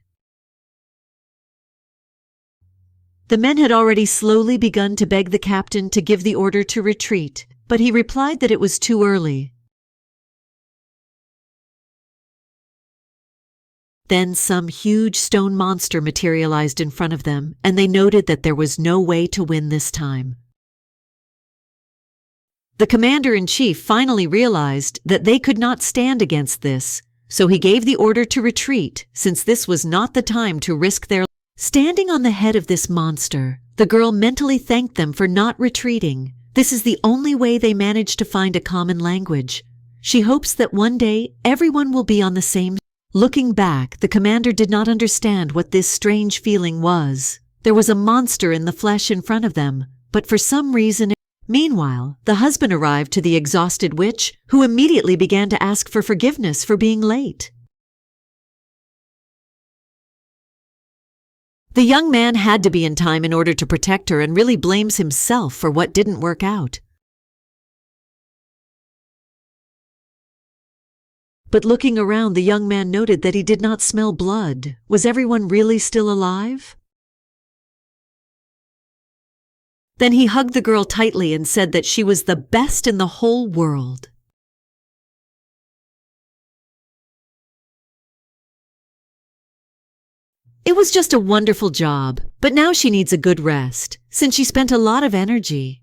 The men had already slowly begun to beg the captain to give the order to retreat, but he replied that it was too early. Then some huge stone monster materialized in front of them, and they noted that there was no way to win this time. The commander-in-chief finally realized that they could not stand against this, so he gave the order to retreat, since this was not the time to risk their lives. Standing on the head of this monster, the girl mentally thanked them for not retreating. This is the only way they managed to find a common language. She hopes that one day everyone will be on the same. Looking back, the commander did not understand what this strange feeling was. There was a monster in the flesh in front of them, but for some reason. Meanwhile, the husband arrived to the exhausted witch, who immediately began to ask for forgiveness for being late. The young man had to be in time in order to protect her and really blames himself for what didn't work out. But looking around, the young man noted that he did not smell blood. Was everyone really still alive? Then he hugged the girl tightly and said that she was the best in the whole world. It was just a wonderful job, but now she needs a good rest, since she spent a lot of energy.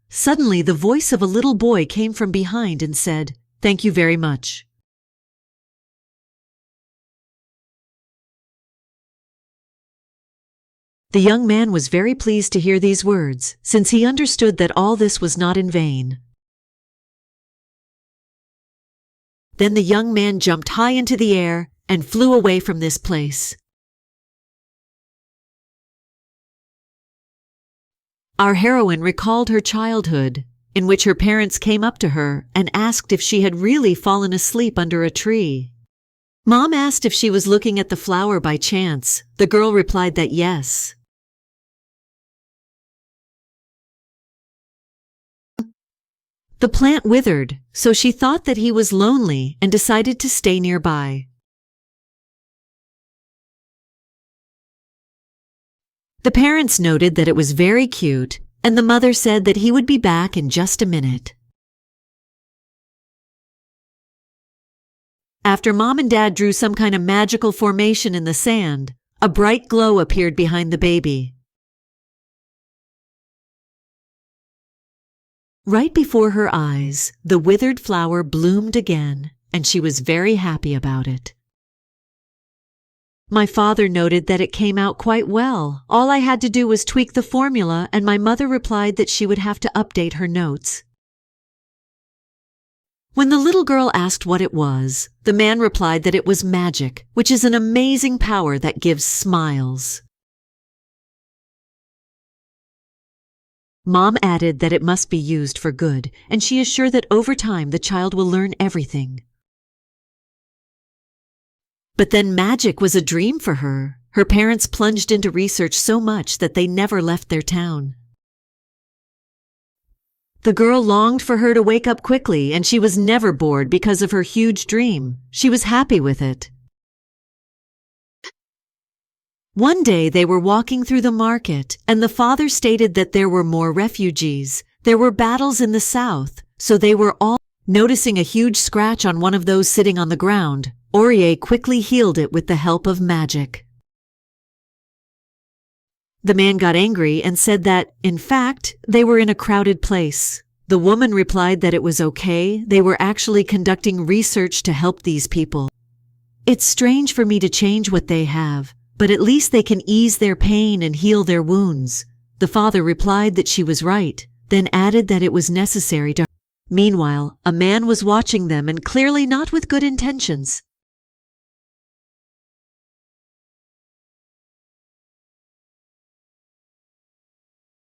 Suddenly, the voice of a little boy came from behind and said, "Thank you very much." The young man was very pleased to hear these words, since he understood that all this was not in vain. Then the young man jumped high into the air and flew away from this place. Our heroine recalled her childhood, in which her parents came up to her and asked if she had really fallen asleep under a tree. Mom asked if she was looking at the flower by chance. The girl replied that yes. The plant withered, so she thought that he was lonely and decided to stay nearby. The parents noted that it was very cute, and the mother said that he would be back in just a minute. After Mom and Dad drew some kind of magical formation in the sand, a bright glow appeared behind the baby. Right before her eyes, the withered flower bloomed again, and she was very happy about it. My father noted that it came out quite well. All I had to do was tweak the formula, and my mother replied that she would have to update her notes. When the little girl asked what it was, the man replied that it was magic, which is an amazing power that gives smiles. Mom added that it must be used for good, and she is sure that over time the child will learn everything. But then magic was a dream for her. Her parents plunged into research so much that they never left their town. The girl longed for her to wake up quickly, and she was never bored because of her huge dream. She was happy with it. One day they were walking through the market, and the father stated that there were more refugees. There were battles in the south, so they were all noticing a huge scratch on one of those sitting on the ground. Aurier quickly healed it with the help of magic. The man got angry and said that, in fact, they were in a crowded place. The woman replied that it was okay. They were actually conducting research to help these people. It's strange for me to change what they have, but at least they can ease their pain and heal their wounds. The father replied that she was right, then added that it was necessary to. Meanwhile, a man was watching them and clearly not with good intentions.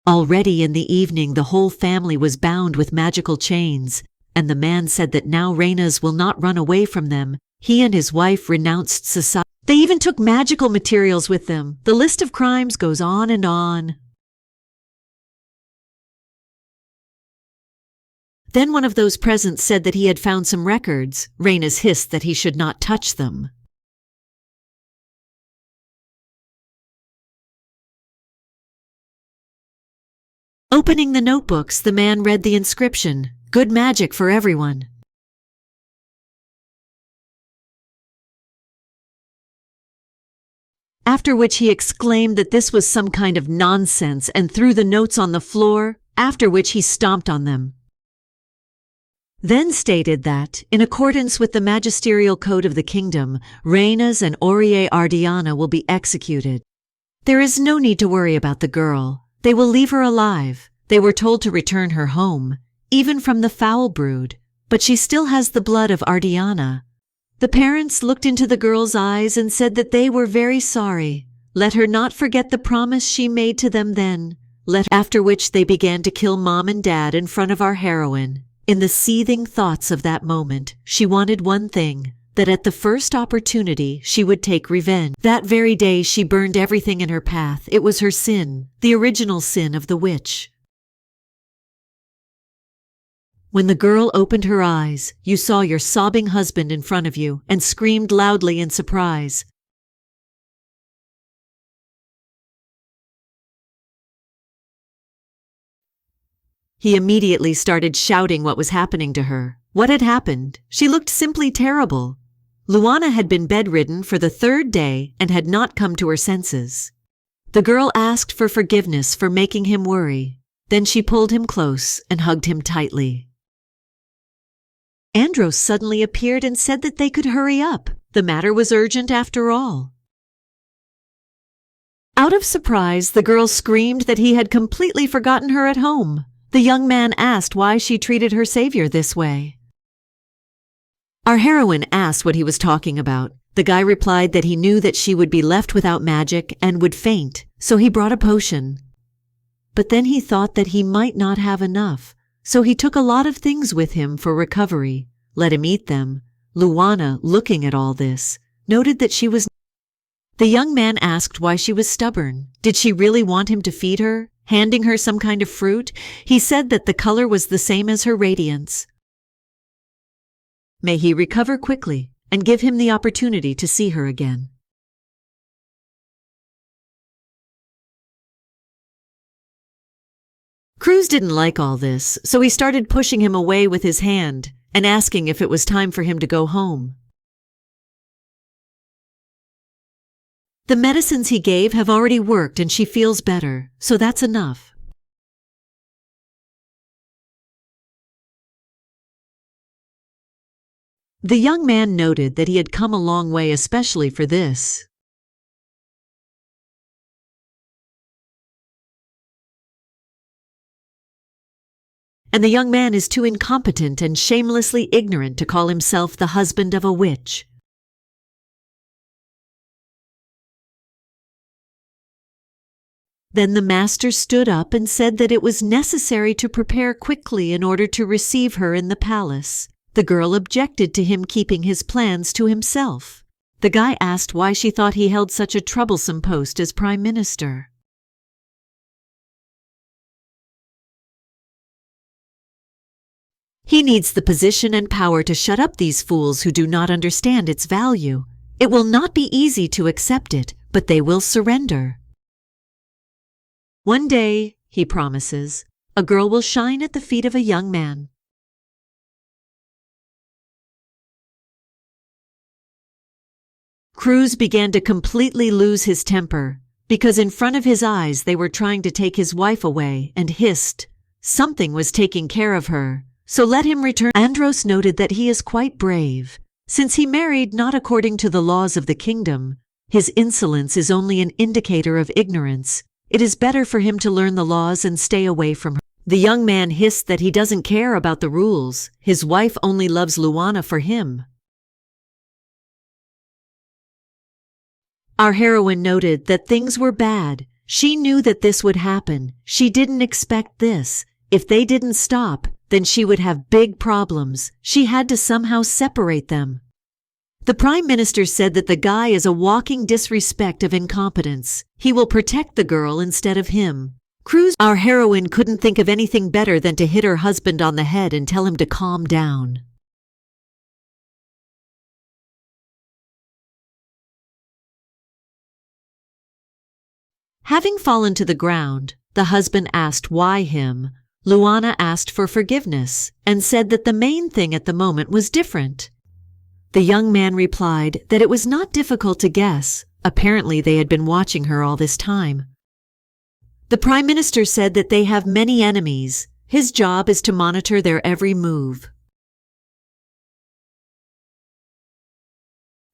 Already in the evening, the whole family was bound with magical chains, and the man said that now Reyna's will not run away from them. He and his wife renounced society. They even took magical materials with them. The list of crimes goes on and on. Then one of those present said that he had found some records. Reyna's hissed that he should not touch them. Opening the notebooks, the man read the inscription, "Good magic for everyone." After which he exclaimed that this was some kind of nonsense and threw the notes on the floor, after which he stomped on them. Then stated that, in accordance with the magisterial code of the kingdom, Reyna's and Aurier Ardiana will be executed. There is no need to worry about the girl. They will leave her alive. They were told to return her home, even from the foul brood, but she still has the blood of Ardiana. The parents looked into the girl's eyes and said that they were very sorry. Let her not forget the promise she made to them then. After which they began to kill Mom and Dad in front of our heroine. In the seething thoughts of that moment, she wanted one thing, that at the first opportunity she would take revenge. That very day she burned everything in her path. It was her sin, the original sin of the witch. When the girl opened her eyes, you saw your sobbing husband in front of you and screamed loudly in surprise. He immediately started shouting what was happening to her. What had happened? She looked simply terrible. Luana had been bedridden for the 3rd day and had not come to her senses. The girl asked for forgiveness for making him worry. Then she pulled him close and hugged him tightly. Andros suddenly appeared and said that they could hurry up. The matter was urgent after all. Out of surprise, the girl screamed that he had completely forgotten her at home. The young man asked why she treated her savior this way. Our heroine asked what he was talking about. The guy replied that he knew that she would be left without magic and would faint, so he brought a potion. But then he thought that he might not have enough, so he took a lot of things with him for recovery. Let him eat them. Luana, looking at all this, noted that she was... The young man asked why she was stubborn. Did she really want him to feed her, handing her some kind of fruit? He said that the color was the same as her radiance. May he recover quickly and give him the opportunity to see her again. Cruz didn't like all this, so he started pushing him away with his hand and asking if it was time for him to go home. The medicines he gave have already worked and she feels better, so that's enough. The young man noted that he had come a long way especially for this. And the young man is too incompetent and shamelessly ignorant to call himself the husband of a witch. Then the master stood up and said that it was necessary to prepare quickly in order to receive her in the palace. The girl objected to him keeping his plans to himself. The guy asked why she thought he held such a troublesome post as prime minister. He needs the position and power to shut up these fools who do not understand its value. It will not be easy to accept it, but they will surrender. One day, he promises, a girl will shine at the feet of a young man. Cruz began to completely lose his temper, because in front of his eyes they were trying to take his wife away and hissed. Something was taking care of her, so let him return. Andros noted that he is quite brave. Since he married not according to the laws of the kingdom, his insolence is only an indicator of ignorance. It is better for him to learn the laws and stay away from her. The young man hissed that he doesn't care about the rules. His wife only loves Luana for him. Our heroine noted that things were bad. She knew that this would happen. She didn't expect this. If they didn't stop, then she would have big problems. She had to somehow separate them. The Prime Minister said that the guy is a walking disrespect of incompetence. He will protect the girl instead of him. Cruz, our heroine, couldn't think of anything better than to hit her husband on the head and tell him to calm down. Having fallen to the ground, the husband asked why him. Luana asked for forgiveness and said that the main thing at the moment was different. The young man replied that it was not difficult to guess. Apparently they had been watching her all this time. The Prime Minister said that they have many enemies. His job is to monitor their every move.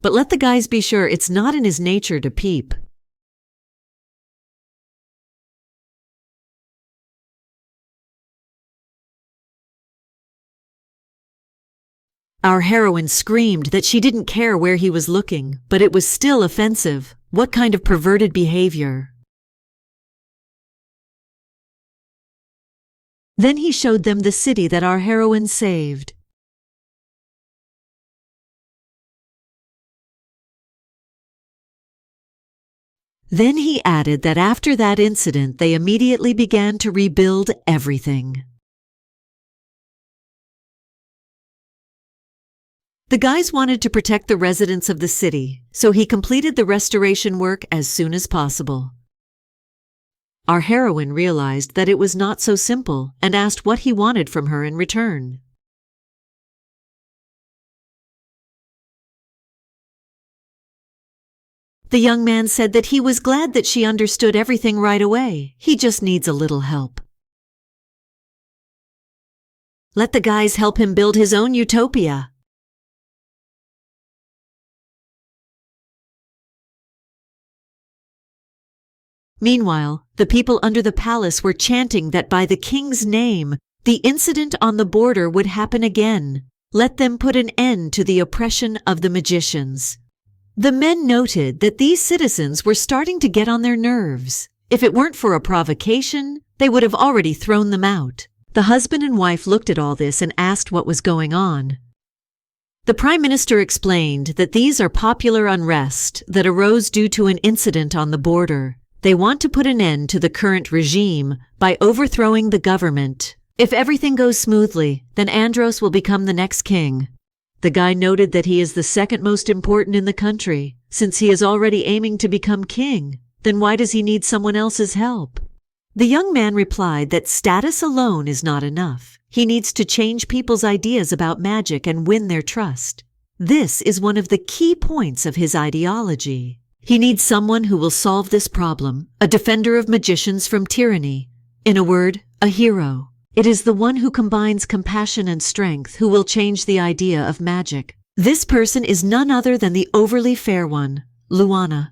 But let the guys be sure it's not in his nature to peep. Our heroine screamed that she didn't care where he was looking, but it was still offensive. What kind of perverted behavior? Then he showed them the city that our heroine saved. Then he added that after that incident, they immediately began to rebuild everything. The guys wanted to protect the residents of the city, so he completed the restoration work as soon as possible. Our heroine realized that it was not so simple and asked what he wanted from her in return. The young man said that he was glad that she understood everything right away. He just needs a little help. Let the guys help him build his own utopia. Meanwhile, the people under the palace were chanting that by the king's name, the incident on the border would happen again. Let them put an end to the oppression of the magicians. The men noted that these citizens were starting to get on their nerves. If it weren't for a provocation, they would have already thrown them out. The husband and wife looked at all this and asked what was going on. The Prime Minister explained that these are popular unrest that arose due to an incident on the border. They want to put an end to the current regime by overthrowing the government. If everything goes smoothly, then Andros will become the next king. The guy noted that he is the second most important in the country. Since he is already aiming to become king, then why does he need someone else's help? The young man replied that status alone is not enough. He needs to change people's ideas about magic and win their trust. This is one of the key points of his ideology. He needs someone who will solve this problem, a defender of magicians from tyranny. In a word, a hero. It is the one who combines compassion and strength who will change the idea of magic. This person is none other than the overly fair one, Luana.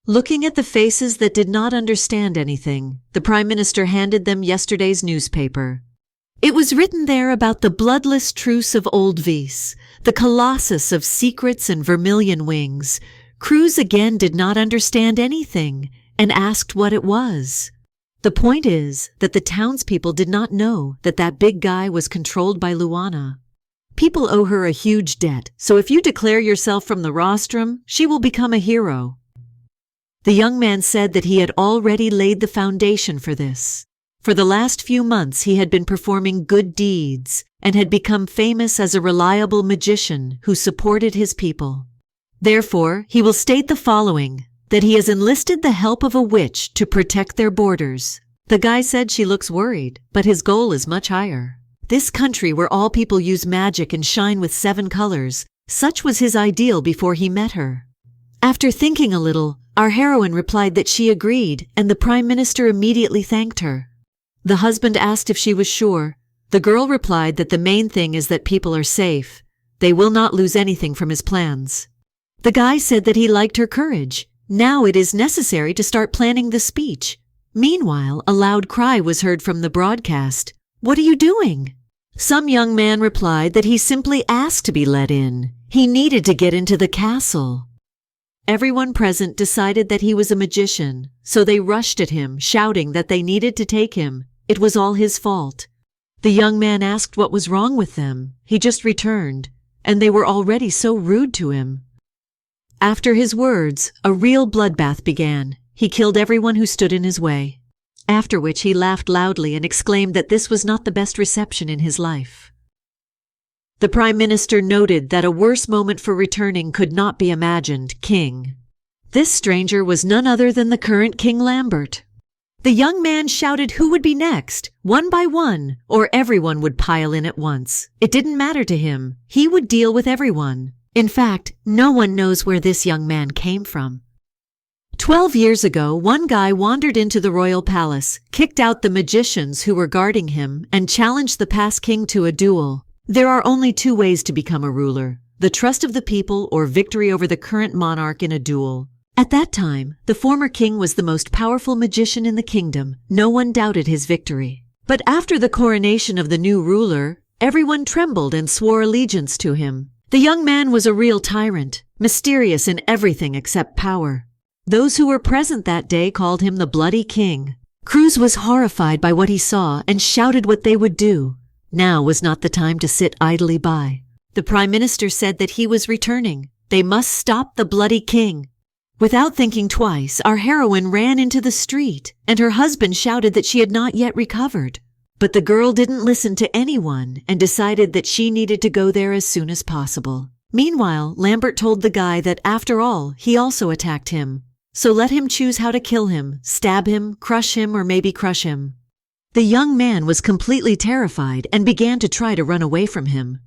Looking at the faces that did not understand anything, the Prime Minister handed them yesterday's newspaper. It was written there about the bloodless truce of Old Vis, the colossus of secrets and vermilion wings. Cruz again did not understand anything and asked what it was. The point is that the townspeople did not know that that big guy was controlled by Luana. People owe her a huge debt, so if you declare yourself from the rostrum, she will become a hero. The young man said that he had already laid the foundation for this. For the last few months he had been performing good deeds and had become famous as a reliable magician who supported his people. Therefore, he will state the following, that he has enlisted the help of a witch to protect their borders. The guy said she looks worried, but his goal is much higher. This country where all people use magic and shine with 7 colors, such was his ideal before he met her. After thinking a little, our heroine replied that she agreed, and the Prime Minister immediately thanked her. The husband asked if she was sure. The girl replied that the main thing is that people are safe. They will not lose anything from his plans. The guy said that he liked her courage. Now it is necessary to start planning the speech. Meanwhile, a loud cry was heard from the broadcast. "What are you doing?" Some young man replied that he simply asked to be let in. He needed to get into the castle. Everyone present decided that he was a magician, so they rushed at him, shouting that they needed to take him. It was all his fault. The young man asked what was wrong with them. He just returned, and they were already so rude to him. After his words, a real bloodbath began. He killed everyone who stood in his way. After which he laughed loudly and exclaimed that this was not the best reception in his life. The Prime Minister noted that a worse moment for returning could not be imagined, King. This stranger was none other than the current King Lambert. The young man shouted who would be next, one by one, or everyone would pile in at once. It didn't matter to him. He would deal with everyone. In fact, no one knows where this young man came from. 12 years ago, one guy wandered into the royal palace, kicked out the magicians who were guarding him, and challenged the past king to a duel. There are only 2 ways to become a ruler: the trust of the people or victory over the current monarch in a duel. At that time, the former king was the most powerful magician in the kingdom. No one doubted his victory. But after the coronation of the new ruler, Everyone trembled and swore allegiance to him. The young man was a real tyrant, mysterious in everything except power. Those who were present that day called him the Bloody King. Cruz was horrified by what he saw and shouted what they would do. Now was not the time to sit idly by. The Prime Minister said that he was returning. They must stop the Bloody King. Without thinking twice, our heroine ran into the street, and her husband shouted that she had not yet recovered. But the girl didn't listen to anyone and decided that she needed to go there as soon as possible. Meanwhile, Lambert told the guy that after all, he also attacked him. So let him choose how to kill him, stab him, crush him, or maybe crush him. The young man was completely terrified and began to try to run away from him.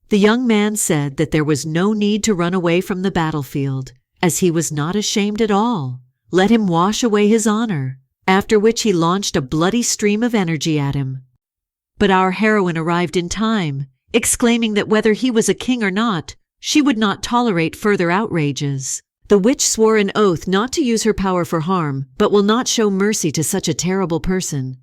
The young man said that there was no need to run away from the battlefield, as he was not ashamed at all. Let him wash away his honor, after which he launched a bloody stream of energy at him. But our heroine arrived in time, exclaiming that whether he was a king or not, she would not tolerate further outrages. The witch swore an oath not to use her power for harm, but will not show mercy to such a terrible person.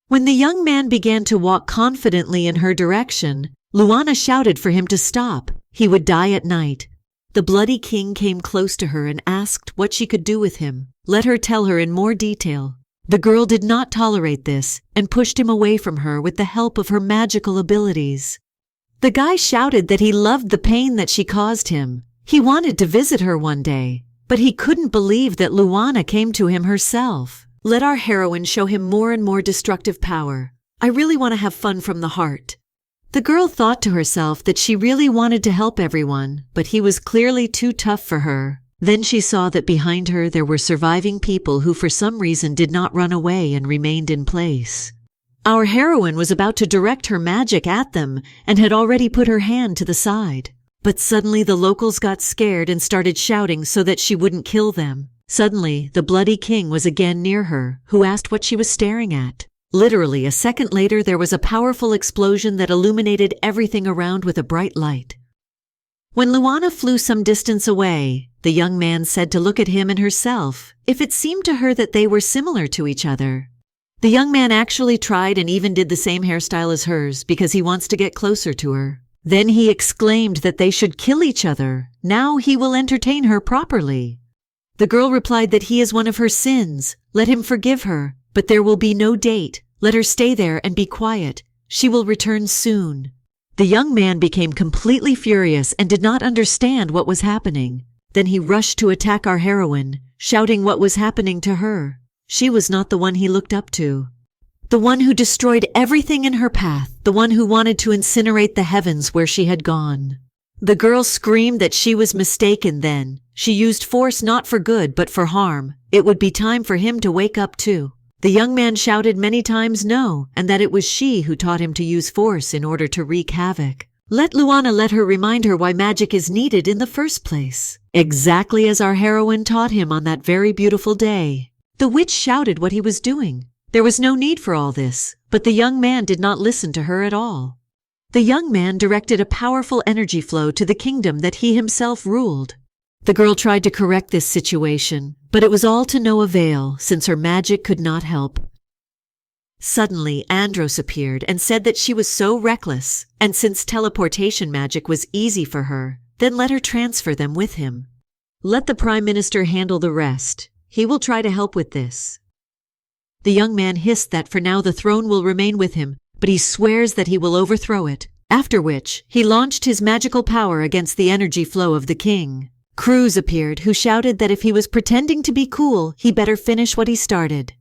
When the young man began to walk confidently in her direction, Luana shouted for him to stop. He would die at night. The Bloody King came close to her and asked what she could do with him. Let her tell her in more detail. The girl did not tolerate this and pushed him away from her with the help of her magical abilities. The guy shouted that he loved the pain that she caused him. He wanted to visit her one day, but he couldn't believe that Luana came to him herself. Let our heroine show him more and more destructive power. I really want to have fun from the heart. The girl thought to herself that she really wanted to help everyone, but he was clearly too tough for her. Then she saw that behind her there were surviving people who for some reason did not run away and remained in place. Our heroine was about to direct her magic at them and had already put her hand to the side. But suddenly the locals got scared and started shouting so that she wouldn't kill them. Suddenly, the Bloody King was again near her, who asked what she was staring at. Literally, a second later, there was a powerful explosion that illuminated everything around with a bright light. When Luana flew some distance away, the young man said to look at him and herself, if it seemed to her that they were similar to each other. The young man actually tried and even did the same hairstyle as hers because he wants to get closer to her. Then he exclaimed that they should kill each other. Now he will entertain her properly. The girl replied that he is one of her sins. Let him forgive her, but there will be no date. Let her stay there and be quiet. She will return soon. The young man became completely furious and did not understand what was happening. Then he rushed to attack our heroine, shouting what was happening to her. She was not the one he looked up to. The one who destroyed everything in her path, the one who wanted to incinerate the heavens where she had gone. The girl screamed that she was mistaken then. She used force not for good but for harm. It would be time for him to wake up too. The young man shouted many times no, and that it was she who taught him to use force in order to wreak havoc. Let her remind her why magic is needed in the first place. Exactly as our heroine taught him on that very beautiful day. The witch shouted what he was doing. There was no need for all this, but the young man did not listen to her at all. The young man directed a powerful energy flow to the kingdom that he himself ruled. The girl tried to correct this situation, but it was all to no avail since her magic could not help. Suddenly, Andros appeared and said that she was so reckless, and since teleportation magic was easy for her, then let her transfer them with him. Let the Prime Minister handle the rest. He will try to help with this. The young man hissed that for now the throne will remain with him, but he swears that he will overthrow it, after which he launched his magical power against the energy flow of the king. Cruz appeared, who shouted that if he was pretending to be cool, he better finish what he started.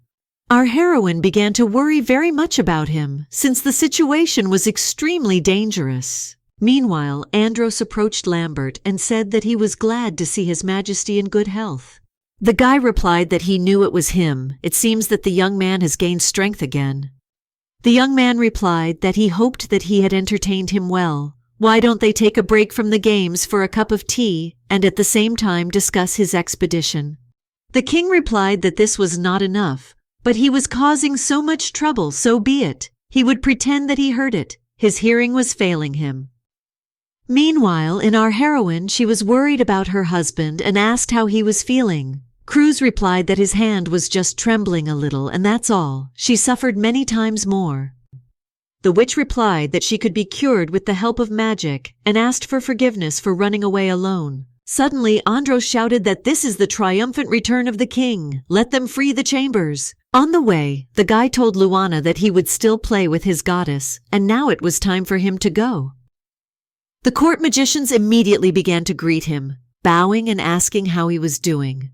Our heroine began to worry very much about him, since the situation was extremely dangerous. Meanwhile, Andros approached Lambert and said that he was glad to see His Majesty in good health. The guy replied that he knew it was him. It seems that the young man has gained strength again. The young man replied that he hoped that he had entertained him well. Why don't they take a break from the games for a cup of tea and at the same time discuss his expedition? The king replied that this was not enough, but he was causing so much trouble, so be it. He would pretend that he heard it. His hearing was failing him. Meanwhile, in our heroine, she was worried about her husband and asked how he was feeling. Cruz replied that his hand was just trembling a little, and that's all. She suffered many times more. the witch replied that she could be cured with the help of magic and asked for forgiveness for running away alone. Suddenly, Andros shouted that this is the triumphant return of the king. Let them free the chambers. On the way, the guy told Luana that he would still play with his goddess, and now it was time for him to go. The court magicians immediately began to greet him, bowing and asking how he was doing.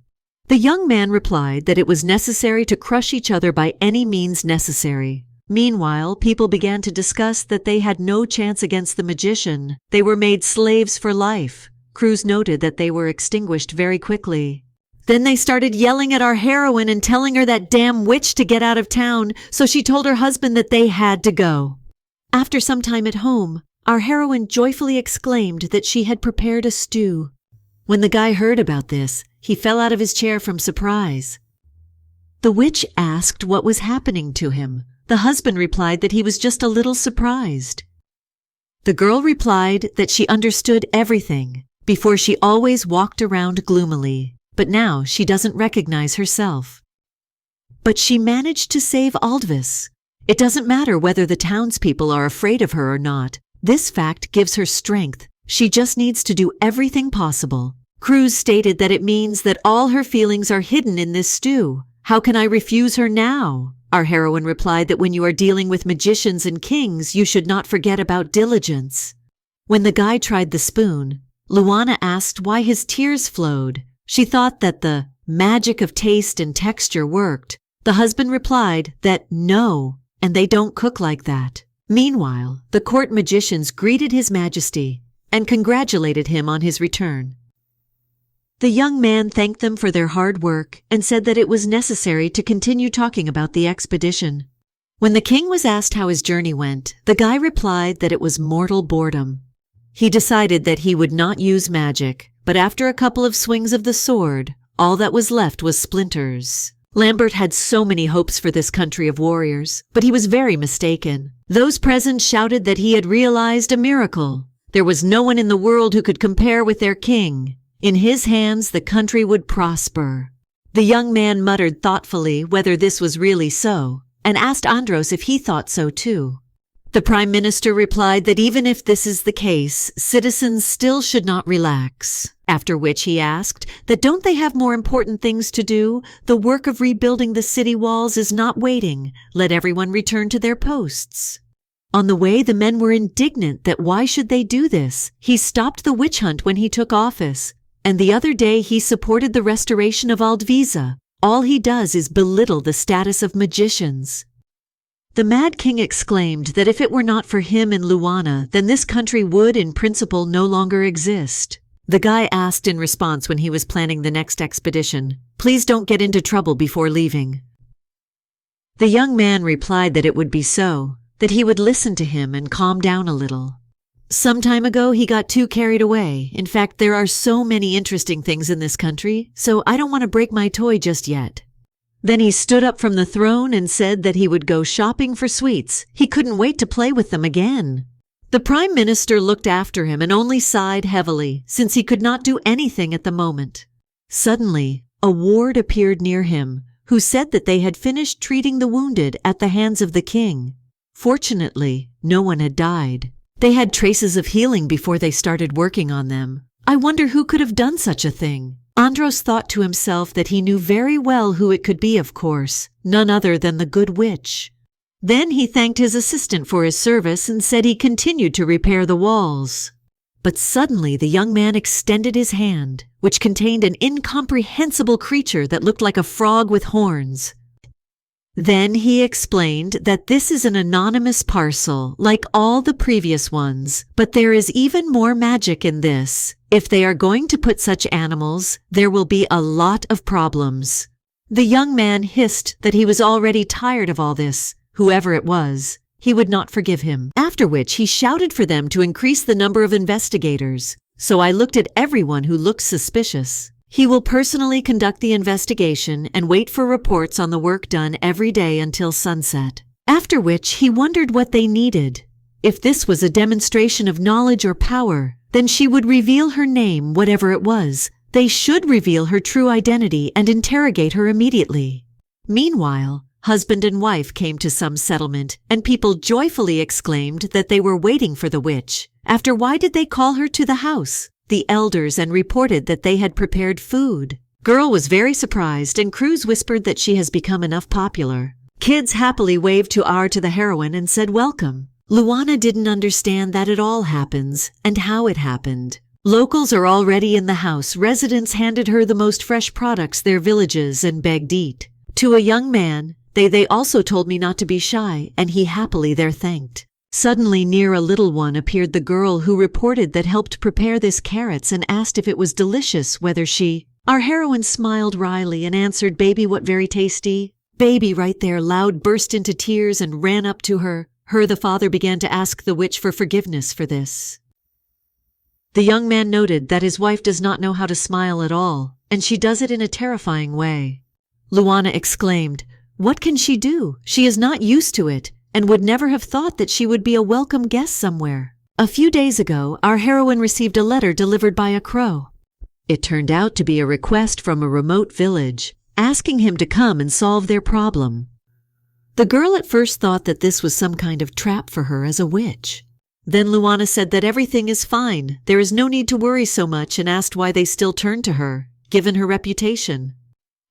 The young man replied that it was necessary to crush each other by any means necessary. Meanwhile, people began to discuss that they had no chance against the magician. They were made slaves for life. Cruz noted that they were extinguished very quickly. Then they started yelling at our heroine and telling her that damn witch to get out of town, so she told her husband that they had to go. After some time at home, our heroine joyfully exclaimed that she had prepared a stew. When the guy heard about this, he fell out of his chair from surprise. The witch asked what was happening to him. The husband replied that he was just a little surprised. The girl replied that she understood everything. Before she always walked around gloomily, but now she doesn't recognize herself. But she managed to save Aldvis. It doesn't matter whether the townspeople are afraid of her or not. This fact gives her strength. She just needs to do everything possible. Cruz stated that it means that all her feelings are hidden in this stew. How can I refuse her now? Our heroine replied that when you are dealing with magicians and kings, you should not forget about diligence. When the guy tried the spoon, Luana asked why his tears flowed. She thought that the magic of taste and texture worked. The husband replied that no, and they don't cook like that. Meanwhile, the court magicians greeted His Majesty and congratulated him on his return. The young man thanked them for their hard work and said that it was necessary to continue talking about the expedition. When the king was asked how his journey went, the guy replied that it was mortal boredom. He decided that he would not use magic, but after a couple of swings of the sword, all that was left was splinters. Lambert had so many hopes for this country of warriors, but he was very mistaken. Those present shouted that he had realized a miracle. There was no one in the world who could compare with their king. In his hands, the country would prosper. The young man muttered thoughtfully whether this was really so, and asked Andros if he thought so too. The Prime Minister replied that even if this is the case, citizens still should not relax. After which he asked that don't they have more important things to do? The work of rebuilding the city walls is not waiting. Let everyone return to their posts. On the way, the men were indignant that why should they do this? He stopped the witch hunt when he took office, and the other day he supported the restoration of Aldvisa. All he does is belittle the status of magicians. The Mad King exclaimed that if it were not for him and Luana, then this country would, in principle, no longer exist. The guy asked in response when he was planning the next expedition, "Please don't get into trouble before leaving." The young man replied that it would be so, that he would listen to him and calm down a little. Some time ago, he got too carried away. In fact, there are so many interesting things in this country, so I don't want to break my toy just yet. Then he stood up from the throne and said that he would go shopping for sweets. He couldn't wait to play with them again. The Prime Minister looked after him and only sighed heavily, since he could not do anything at the moment. Suddenly, a ward appeared near him, who said that they had finished treating the wounded at the hands of the king. Fortunately, no one had died. They had traces of healing before they started working on them. I wonder who could have done such a thing. Andros thought to himself that he knew very well who it could be, of course, none other than the good witch. Then he thanked his assistant for his service and said he continued to repair the walls. But suddenly the young man extended his hand, which contained an incomprehensible creature that looked like a frog with horns. Then he explained that this is an anonymous parcel, like all the previous ones, but there is even more magic in this. If they are going to put such animals, there will be a lot of problems. The young man hissed that he was already tired of all this. Whoever it was, he would not forgive him. After which he shouted for them to increase the number of investigators. So I looked at everyone who looked suspicious. He will personally conduct the investigation and wait for reports on the work done every day until sunset. After which he wondered what they needed. If this was a demonstration of knowledge or power, then she would reveal her name, whatever it was. They should reveal her true identity and interrogate her immediately. Meanwhile, Husband and wife came to some settlement, and people joyfully exclaimed that they were waiting for the witch. After, why did they call her to the house? The elders, and reported that they had prepared food. Girl was very surprised, and Cruz whispered that she has become enough popular. Kids happily waved to the heroine and said welcome. Luana didn't understand that it all happens, and how it happened. Locals are already in the house. Residents handed her the most fresh products their villages and begged eat. To a young man, they also told me not to be shy, and he happily there thanked. Suddenly near a little one appeared the girl who reported that helped prepare this carrots and asked if it was delicious, whether she... Our heroine smiled wryly and answered, "Baby, what very tasty." Baby right there loud burst into tears and ran up to her. The father began to ask the witch for forgiveness for this. The young man noted that his wife does not know how to smile at all, and she does it in a terrifying way. Luana exclaimed, "What can she do? She is not used to it, and would never have thought that she would be a welcome guest somewhere." A few days ago, our heroine received a letter delivered by a crow. It turned out to be a request from a remote village, asking him to come and solve their problem. The girl at first thought that this was some kind of trap for her as a witch. Then Luana said that everything is fine, there is no need to worry so much, and asked why they still turned to her, given her reputation.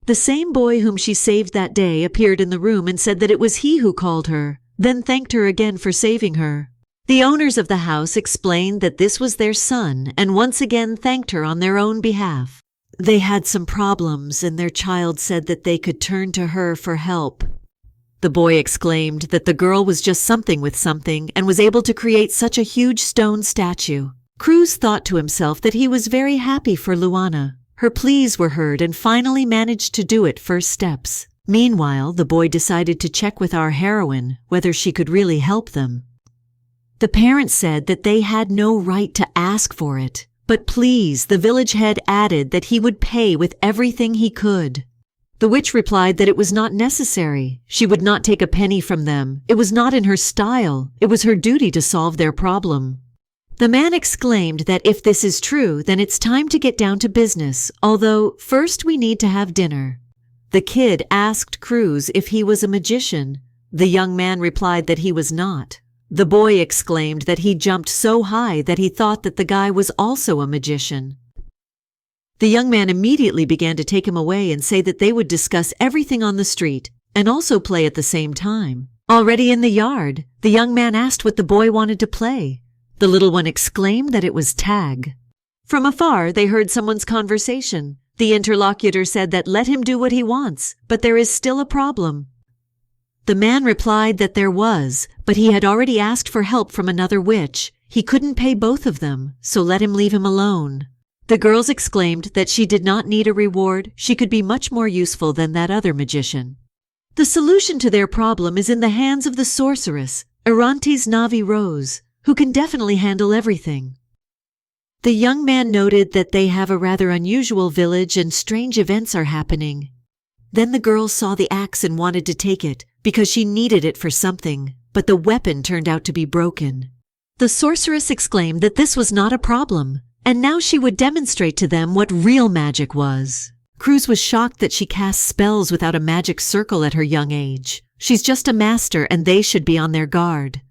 The same boy whom she saved that day appeared in the room and said that it was he who called her, then thanked her again for saving her. The owners of the house explained that this was their son and once again thanked her on their own behalf. They had some problems and their child said that they could turn to her for help. The boy exclaimed that the girl was just something with something and was able to create such a huge stone statue. Cruz thought to himself that he was very happy for Luana. Her pleas were heard and finally managed to do it first steps. Meanwhile, the boy decided to check with our heroine whether she could really help them. The parents said that they had no right to ask for it, but please, the village head added that he would pay with everything he could. The witch replied that it was not necessary. She would not take a penny from them. It was not in her style. It was her duty to solve their problem. The man exclaimed that if this is true, then it's time to get down to business, although first we need to have dinner. The kid asked Cruz if he was a magician. The young man replied that he was not. The boy exclaimed that he jumped so high that he thought that the guy was also a magician. The young man immediately began to take him away and say that they would discuss everything on the street and also play at the same time. Already in the yard, the young man asked what the boy wanted to play. The little one exclaimed that it was tag. From afar, they heard someone's conversation. The interlocutor said that let him do what he wants, but there is still a problem. The man replied that there was, but he had already asked for help from another witch. He couldn't pay both of them, so let him leave him alone. The girls exclaimed that she did not need a reward. She could be much more useful than that other magician. The solution to their problem is in the hands of the sorceress, Arantes Navi Rose, who can definitely handle everything. The young man noted that they have a rather unusual village and strange events are happening. Then the girl saw the axe and wanted to take it, because she needed it for something, but the weapon turned out to be broken. The sorceress exclaimed that this was not a problem, and now she would demonstrate to them what real magic was. Cruz was shocked that she cast spells without a magic circle at her young age. She's just a master and they should be on their guard.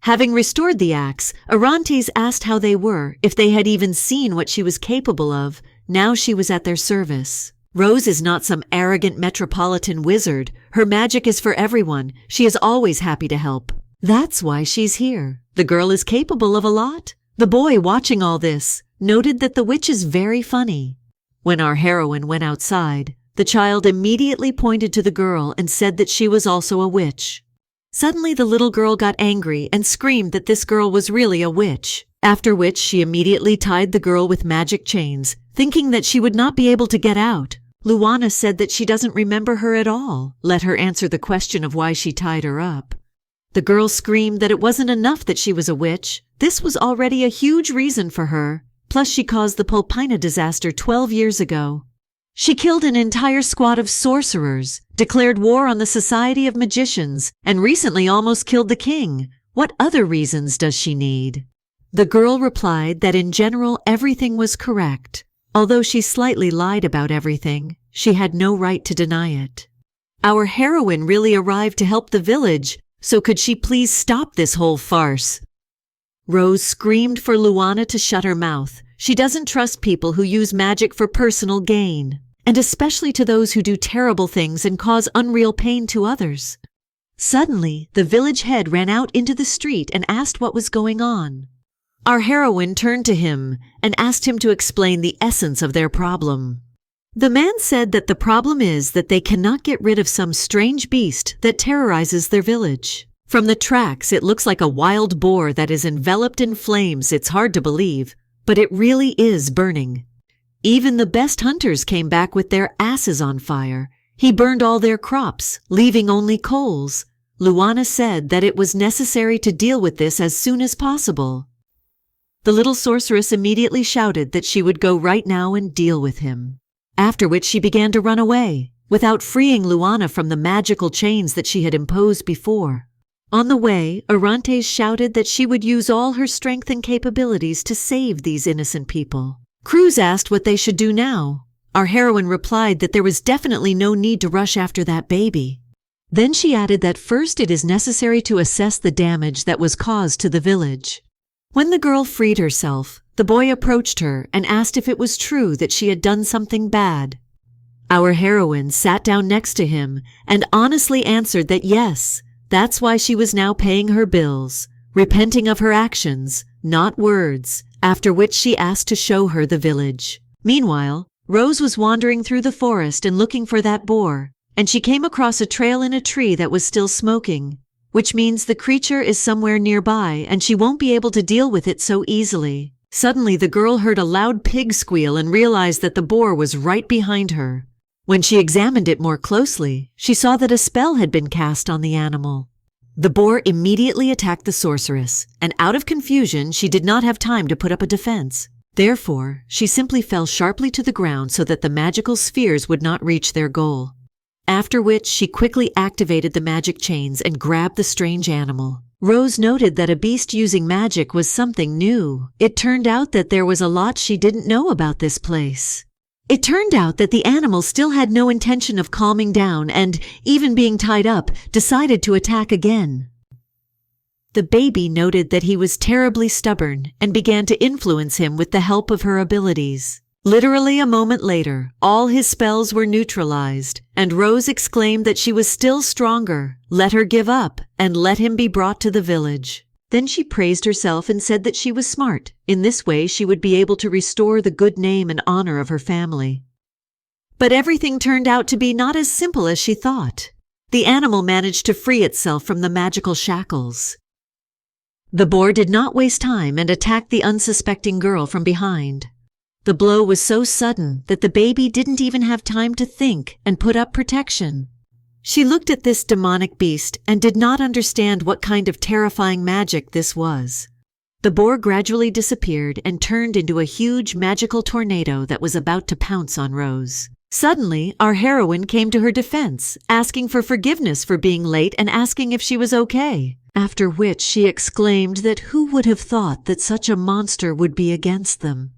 Having restored the axe, Arantes asked how they were, if they had even seen what she was capable of. Now she was at their service. Rose is not some arrogant metropolitan wizard. Her magic is for everyone. She is always happy to help. That's why she's here. The girl is capable of a lot. The boy, watching all this, noted that the witch is very funny. When our heroine went outside, the child immediately pointed to the girl and said that she was also a witch. Suddenly the little girl got angry and screamed that this girl was really a witch, after which she immediately tied the girl with magic chains, thinking that she would not be able to get out. Luana said that she doesn't remember her at all. Let her answer the question of why she tied her up. The girl screamed that it wasn't enough that she was a witch. This was already a huge reason for her. Plus she caused the Pulpina disaster 12 years ago. She killed an entire squad of sorcerers, declared war on the Society of Magicians, and recently almost killed the king. What other reasons does she need? The girl replied that in general everything was correct. Although she slightly lied about everything, she had no right to deny it. Our heroine really arrived to help the village, so could she please stop this whole farce? Rose screamed for Luana to shut her mouth. She doesn't trust people who use magic for personal gain, and especially to those who do terrible things and cause unreal pain to others. Suddenly, the village head ran out into the street and asked what was going on. Our heroine turned to him and asked him to explain the essence of their problem. The man said that the problem is that they cannot get rid of some strange beast that terrorizes their village. From the tracks, it looks like a wild boar that is enveloped in flames. It's hard to believe, but it really is burning. Even the best hunters came back with their asses on fire. He burned all their crops, leaving only coals. Luana said that it was necessary to deal with this as soon as possible. The little sorceress immediately shouted that she would go right now and deal with him. After which she began to run away, without freeing Luana from the magical chains that she had imposed before. On the way, Orontes shouted that she would use all her strength and capabilities to save these innocent people. Cruz asked what they should do now. Our heroine replied that there was definitely no need to rush after that baby. Then she added that first it is necessary to assess the damage that was caused to the village. When the girl freed herself, the boy approached her and asked if it was true that she had done something bad. Our heroine sat down next to him and honestly answered that yes, that's why she was now paying her bills, repenting of her actions, not words, after which she asked to show her the village. Meanwhile, Rose was wandering through the forest and looking for that boar, and she came across a trail in a tree that was still smoking, which means the creature is somewhere nearby and she won't be able to deal with it so easily. Suddenly, the girl heard a loud pig squeal and realized that the boar was right behind her. When she examined it more closely, she saw that a spell had been cast on the animal. The boar immediately attacked the sorceress, and out of confusion, she did not have time to put up a defense. Therefore, she simply fell sharply to the ground so that the magical spheres would not reach their goal. After which, she quickly activated the magic chains and grabbed the strange animal. Rose noted that a beast using magic was something new. It turned out that there was a lot she didn't know about this place. It turned out that the animal still had no intention of calming down and, even being tied up, decided to attack again. The baby noted that he was terribly stubborn and began to influence him with the help of her abilities. Literally a moment later, all his spells were neutralized, and Rose exclaimed that she was still stronger, let her give up, and let him be brought to the village. Then she praised herself and said that she was smart. In this way, she would be able to restore the good name and honor of her family. But everything turned out to be not as simple as she thought. The animal managed to free itself from the magical shackles. The boar did not waste time and attacked the unsuspecting girl from behind. The blow was so sudden that the baby didn't even have time to think and put up protection. She looked at this demonic beast and did not understand what kind of terrifying magic this was. The boar gradually disappeared and turned into a huge magical tornado that was about to pounce on Rose. Suddenly, our heroine came to her defense, asking for forgiveness for being late and asking if she was okay. After which she exclaimed that who would have thought that such a monster would be against them.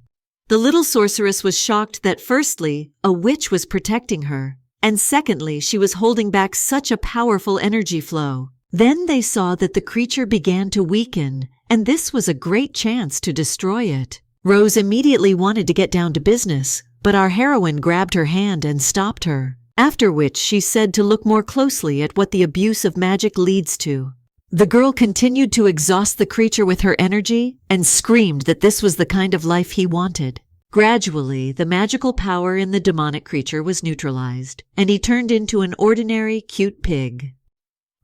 The little sorceress was shocked that firstly, a witch was protecting her, and secondly, she was holding back such a powerful energy flow. Then they saw that the creature began to weaken, and this was a great chance to destroy it. Rose immediately wanted to get down to business, but our heroine grabbed her hand and stopped her, after which she said to look more closely at what the abuse of magic leads to. The girl continued to exhaust the creature with her energy and screamed that this was the kind of life he wanted. Gradually, the magical power in the demonic creature was neutralized, and he turned into an ordinary, cute pig.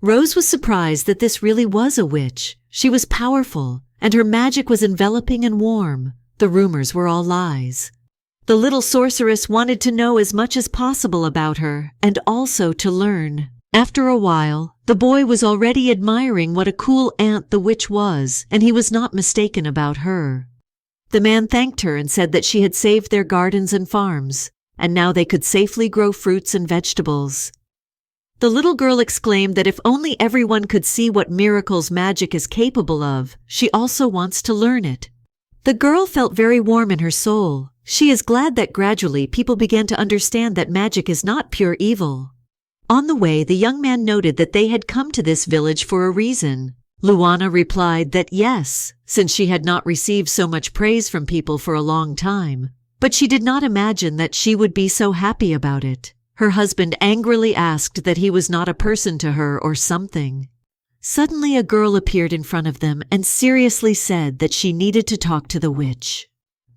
Rose was surprised that this really was a witch. She was powerful, and her magic was enveloping and warm. The rumors were all lies. The little sorceress wanted to know as much as possible about her, and also to learn. After a while, the boy was already admiring what a cool aunt the witch was, and he was not mistaken about her. The man thanked her and said that she had saved their gardens and farms, and now they could safely grow fruits and vegetables. The little girl exclaimed that if only everyone could see what miracles magic is capable of, she also wants to learn it. The girl felt very warm in her soul. She is glad that gradually people began to understand that magic is not pure evil. On the way, the young man noted that they had come to this village for a reason. Luana replied that yes, since she had not received so much praise from people for a long time. But she did not imagine that she would be so happy about it. Her husband angrily asked that he was not a person to her or something. Suddenly a girl appeared in front of them and seriously said that she needed to talk to the witch.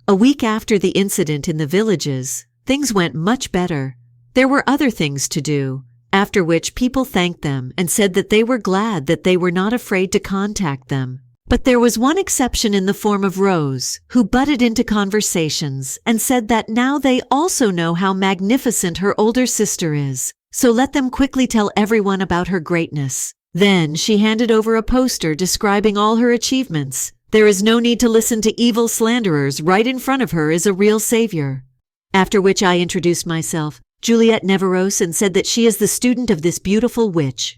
A week after the incident in the villages, things went much better. There were other things to do, after which people thanked them and said that they were glad that they were not afraid to contact them. But there was one exception in the form of Rose, who butted into conversations and said that now they also know how magnificent her older sister is, so let them quickly tell everyone about her greatness. Then she handed over a poster describing all her achievements. There is no need to listen to evil slanderers. Right in front of her is a real savior. After which I introduced myself, Juliet Neveros, and said that she is the student of this beautiful witch.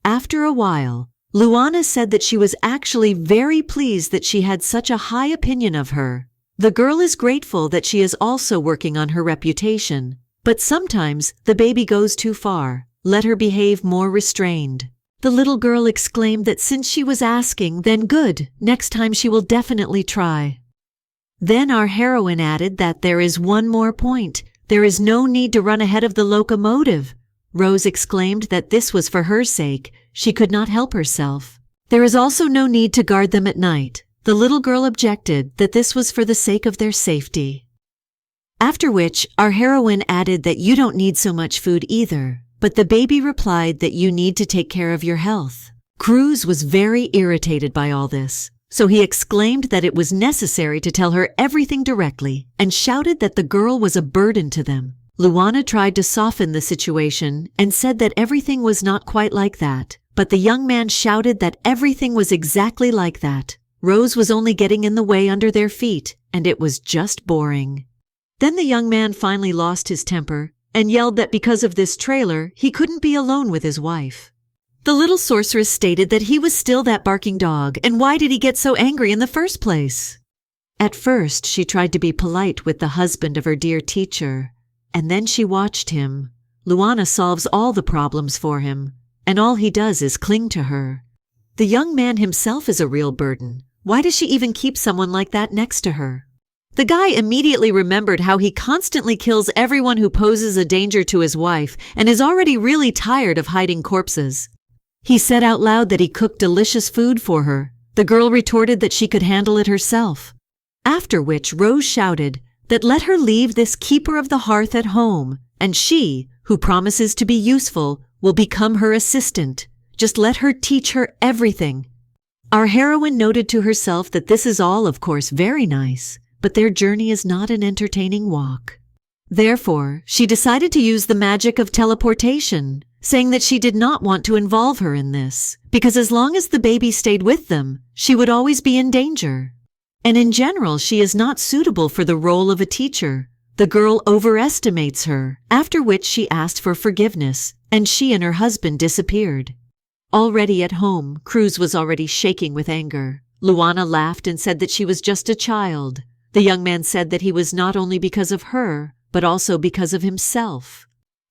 After a while, Luana said that she was actually very pleased that she had such a high opinion of her. The girl is grateful that she is also working on her reputation, but sometimes the baby goes too far. Let her behave more restrained. The little girl exclaimed that since she was asking, then good, next time she will definitely try. Then our heroine added that there is one more point. There is no need to run ahead of the locomotive. Rose exclaimed that this was for her sake. She could not help herself. There is also no need to guard them at night. The little girl objected that this was for the sake of their safety. After which, our heroine added that you don't need so much food either. But the baby replied that you need to take care of your health. Cruz was very irritated by all this, so he exclaimed that it was necessary to tell her everything directly and shouted that the girl was a burden to them. Luana tried to soften the situation and said that everything was not quite like that, but the young man shouted that everything was exactly like that. Rose was only getting in the way under their feet, and it was just boring. Then the young man finally lost his temper and yelled that because of this trailer, he couldn't be alone with his wife. The little sorceress stated that he was still that barking dog, and why did he get so angry in the first place? At first, she tried to be polite with the husband of her dear teacher, and then she watched him. Luana solves all the problems for him, and all he does is cling to her. The young man himself is a real burden. Why does she even keep someone like that next to her? The guy immediately remembered how he constantly kills everyone who poses a danger to his wife and is already really tired of hiding corpses. He said out loud that he cooked delicious food for her. The girl retorted that she could handle it herself. After which Rose shouted that let her leave this keeper of the hearth at home, and she, who promises to be useful, will become her assistant. Just let her teach her everything. Our heroine noted to herself that this is all, of course, very nice, but their journey is not an entertaining walk. Therefore, she decided to use the magic of teleportation, saying that she did not want to involve her in this, because as long as the baby stayed with them, she would always be in danger. And in general, she is not suitable for the role of a teacher. The girl overestimates her, after which she asked for forgiveness, and she and her husband disappeared. Already at home, Cruz was already shaking with anger. Luana laughed and said that she was just a child. The young man said that he was not only because of her, but also because of himself.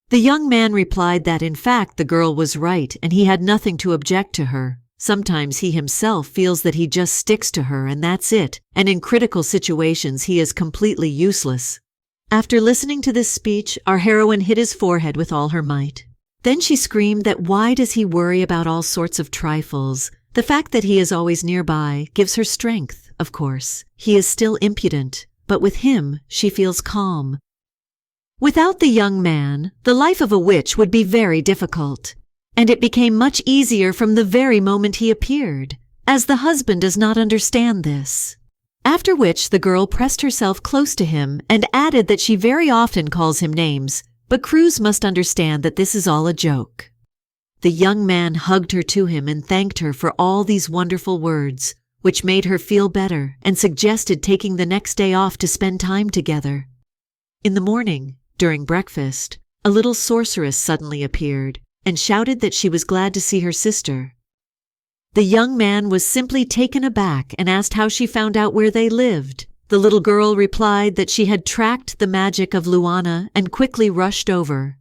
The young man replied that in fact the girl was right and he had nothing to object to her. Sometimes he himself feels that he just sticks to her and that's it, and in critical situations he is completely useless. After listening to this speech, our heroine hit his forehead with all her might. Then she screamed that why does he worry about all sorts of trifles? The fact that he is always nearby gives her strength. Of course, he is still impudent, but with him, she feels calm. Without the young man, the life of a witch would be very difficult, and it became much easier from the very moment he appeared, as the husband does not understand this. After which the girl pressed herself close to him and added that she very often calls him names, but Cruz must understand that this is all a joke. The young man hugged her to him and thanked her for all these wonderful words, which made her feel better and suggested taking the next day off to spend time together. In the morning, during breakfast, a little sorceress suddenly appeared and shouted that she was glad to see her sister. The young man was simply taken aback and asked how she found out where they lived. The little girl replied that she had tracked the magic of Luana and quickly rushed over.